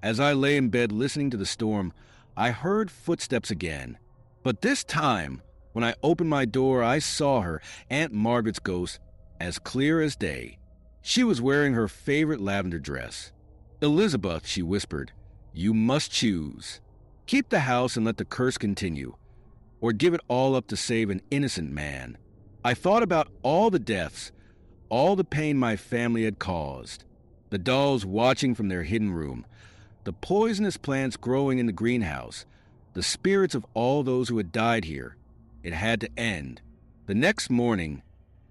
as I lay in bed listening to the storm, I heard footsteps again. But this time, when I opened my door, I saw her, Aunt Margaret's ghost, as clear as day. She was wearing her favorite lavender dress. "Elizabeth," she whispered, "you must choose. Keep the house and let the curse continue, or give it all up to save an innocent man." I thought about all the deaths, all the pain my family had caused, the dolls watching from their hidden room, the poisonous plants growing in the greenhouse, the spirits of all those who had died here. It had to end. The next morning,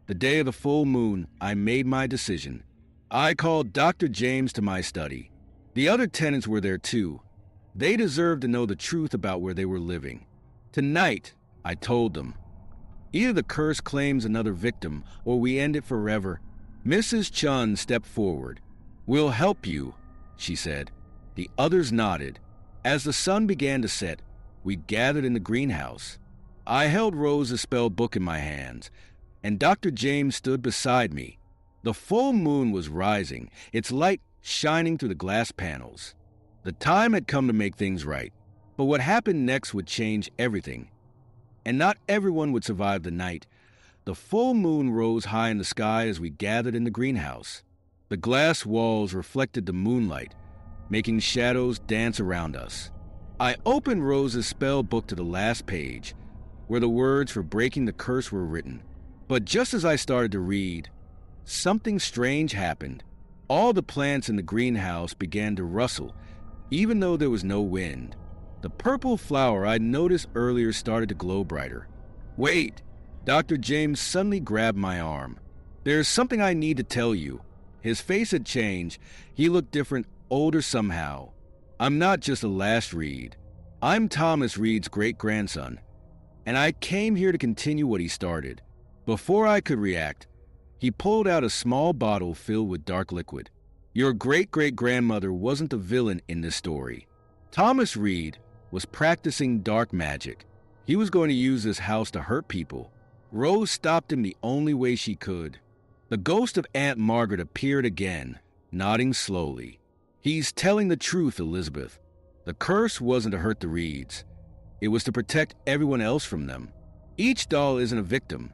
the day of the full moon, I made my decision. I called Dr. James to my study. The other tenants were there too. They deserved to know the truth about where they were living. "Tonight," I told them, "either the curse claims another victim or we end it forever." Mrs. Chun stepped forward. "We'll help you," she said. The others nodded. As the sun began to set, we gathered in the greenhouse. I held Rose's spell book in my hands, and Dr. James stood beside me. The full moon was rising, its light shining through the glass panels. The time had come to make things right. But what happened next would change everything. And not everyone would survive the night. The full moon rose high in the sky as we gathered in the greenhouse. The glass walls reflected the moonlight, making shadows dance around us. I opened Rose's spell book to the last page, where the words for breaking the curse were written. But just as I started to read, something strange happened. All the plants in the greenhouse began to rustle, even though there was no wind. The purple flower I'd noticed earlier started to glow brighter. "Wait!" Dr. James suddenly grabbed my arm. "There's something I need to tell you." His face had changed. He looked different, older somehow. "I'm not just a last Reed. I'm Thomas Reed's great-grandson, and I came here to continue what he started." Before I could react, He pulled out a small bottle filled with dark liquid. Your great-great-grandmother wasn't the villain in this story. Thomas Reed was practicing dark magic. He was going to use this house to hurt people. Rose stopped him the only way she could. The ghost of Aunt Margaret appeared again, nodding slowly. He's telling the truth, Elizabeth. The curse wasn't to hurt the Reeds. It was to protect everyone else from them. Each doll isn't a victim.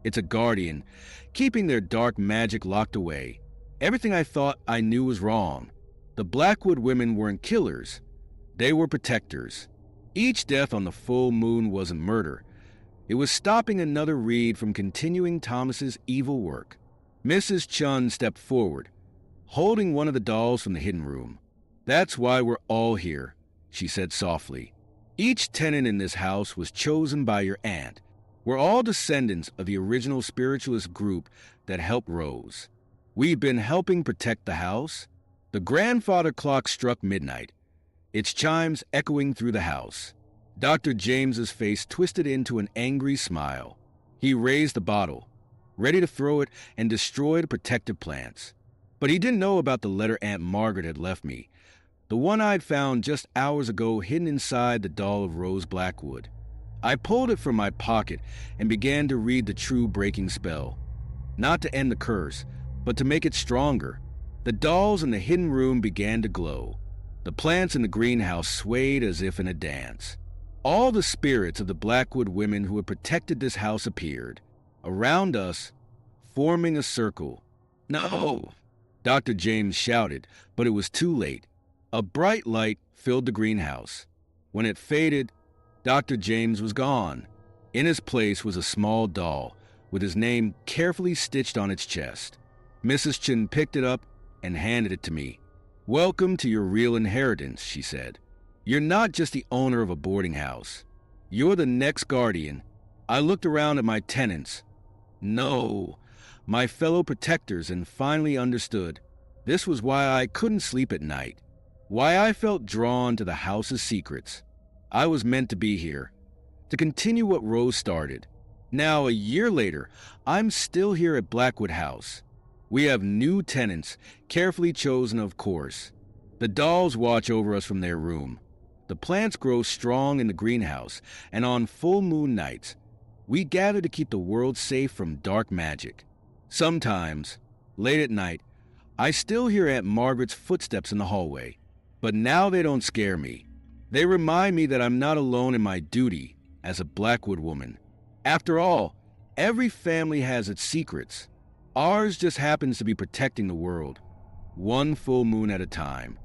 It's a guardian, keeping their dark magic locked away. Everything I thought I knew was wrong. The Blackwood women weren't killers. They were protectors. Each death on the full moon wasn't murder. It was stopping another Reed from continuing Thomas's evil work. Mrs. Chun stepped forward, holding one of the dolls from the hidden room. That's why we're all here, she said softly. Each tenant in this house was chosen by your aunt. We're all descendants of the original spiritualist group that helped Rose. We've been helping protect the house. The grandfather clock struck midnight, its chimes echoing through the house. Dr. James's face twisted into an angry smile. He raised the bottle, ready to throw it and destroy the protective plants. But he didn't know about the letter Aunt Margaret had left me, the one I'd found just hours ago hidden inside the doll of Rose Blackwood. I pulled it from my pocket and began to read the true breaking spell. Not to end the curse, but to make it stronger. The dolls in the hidden room began to glow. The plants in the greenhouse swayed as if in a dance. All the spirits of the Blackwood women who had protected this house appeared, around us, forming a circle. No! Dr. James shouted, but it was too late. A bright light filled the greenhouse. When it faded, Dr. James was gone. In his place was a small doll, with his name carefully stitched on its chest. Mrs. Chin picked it up and handed it to me. Welcome to your real inheritance, she said. You're not just the owner of a boarding house. You're the next guardian. I looked around at my tenants. No, my fellow protectors, and finally understood. This was why I couldn't sleep at night. Why I felt drawn to the house's secrets. I was meant to be here, to continue what Rose started. Now, a year later, I'm still here at Blackwood House. We have new tenants, carefully chosen, of course. The dolls watch over us from their room. The plants grow strong in the greenhouse, and on full moon nights, we gather to keep the world safe from dark magic. Sometimes, late at night, I still hear Aunt Margaret's footsteps in the hallway, but now they don't scare me. They remind me that I'm not alone in my duty as a Blackwood woman. After all, every family has its secrets. Ours just happens to be protecting the world, one full moon at a time.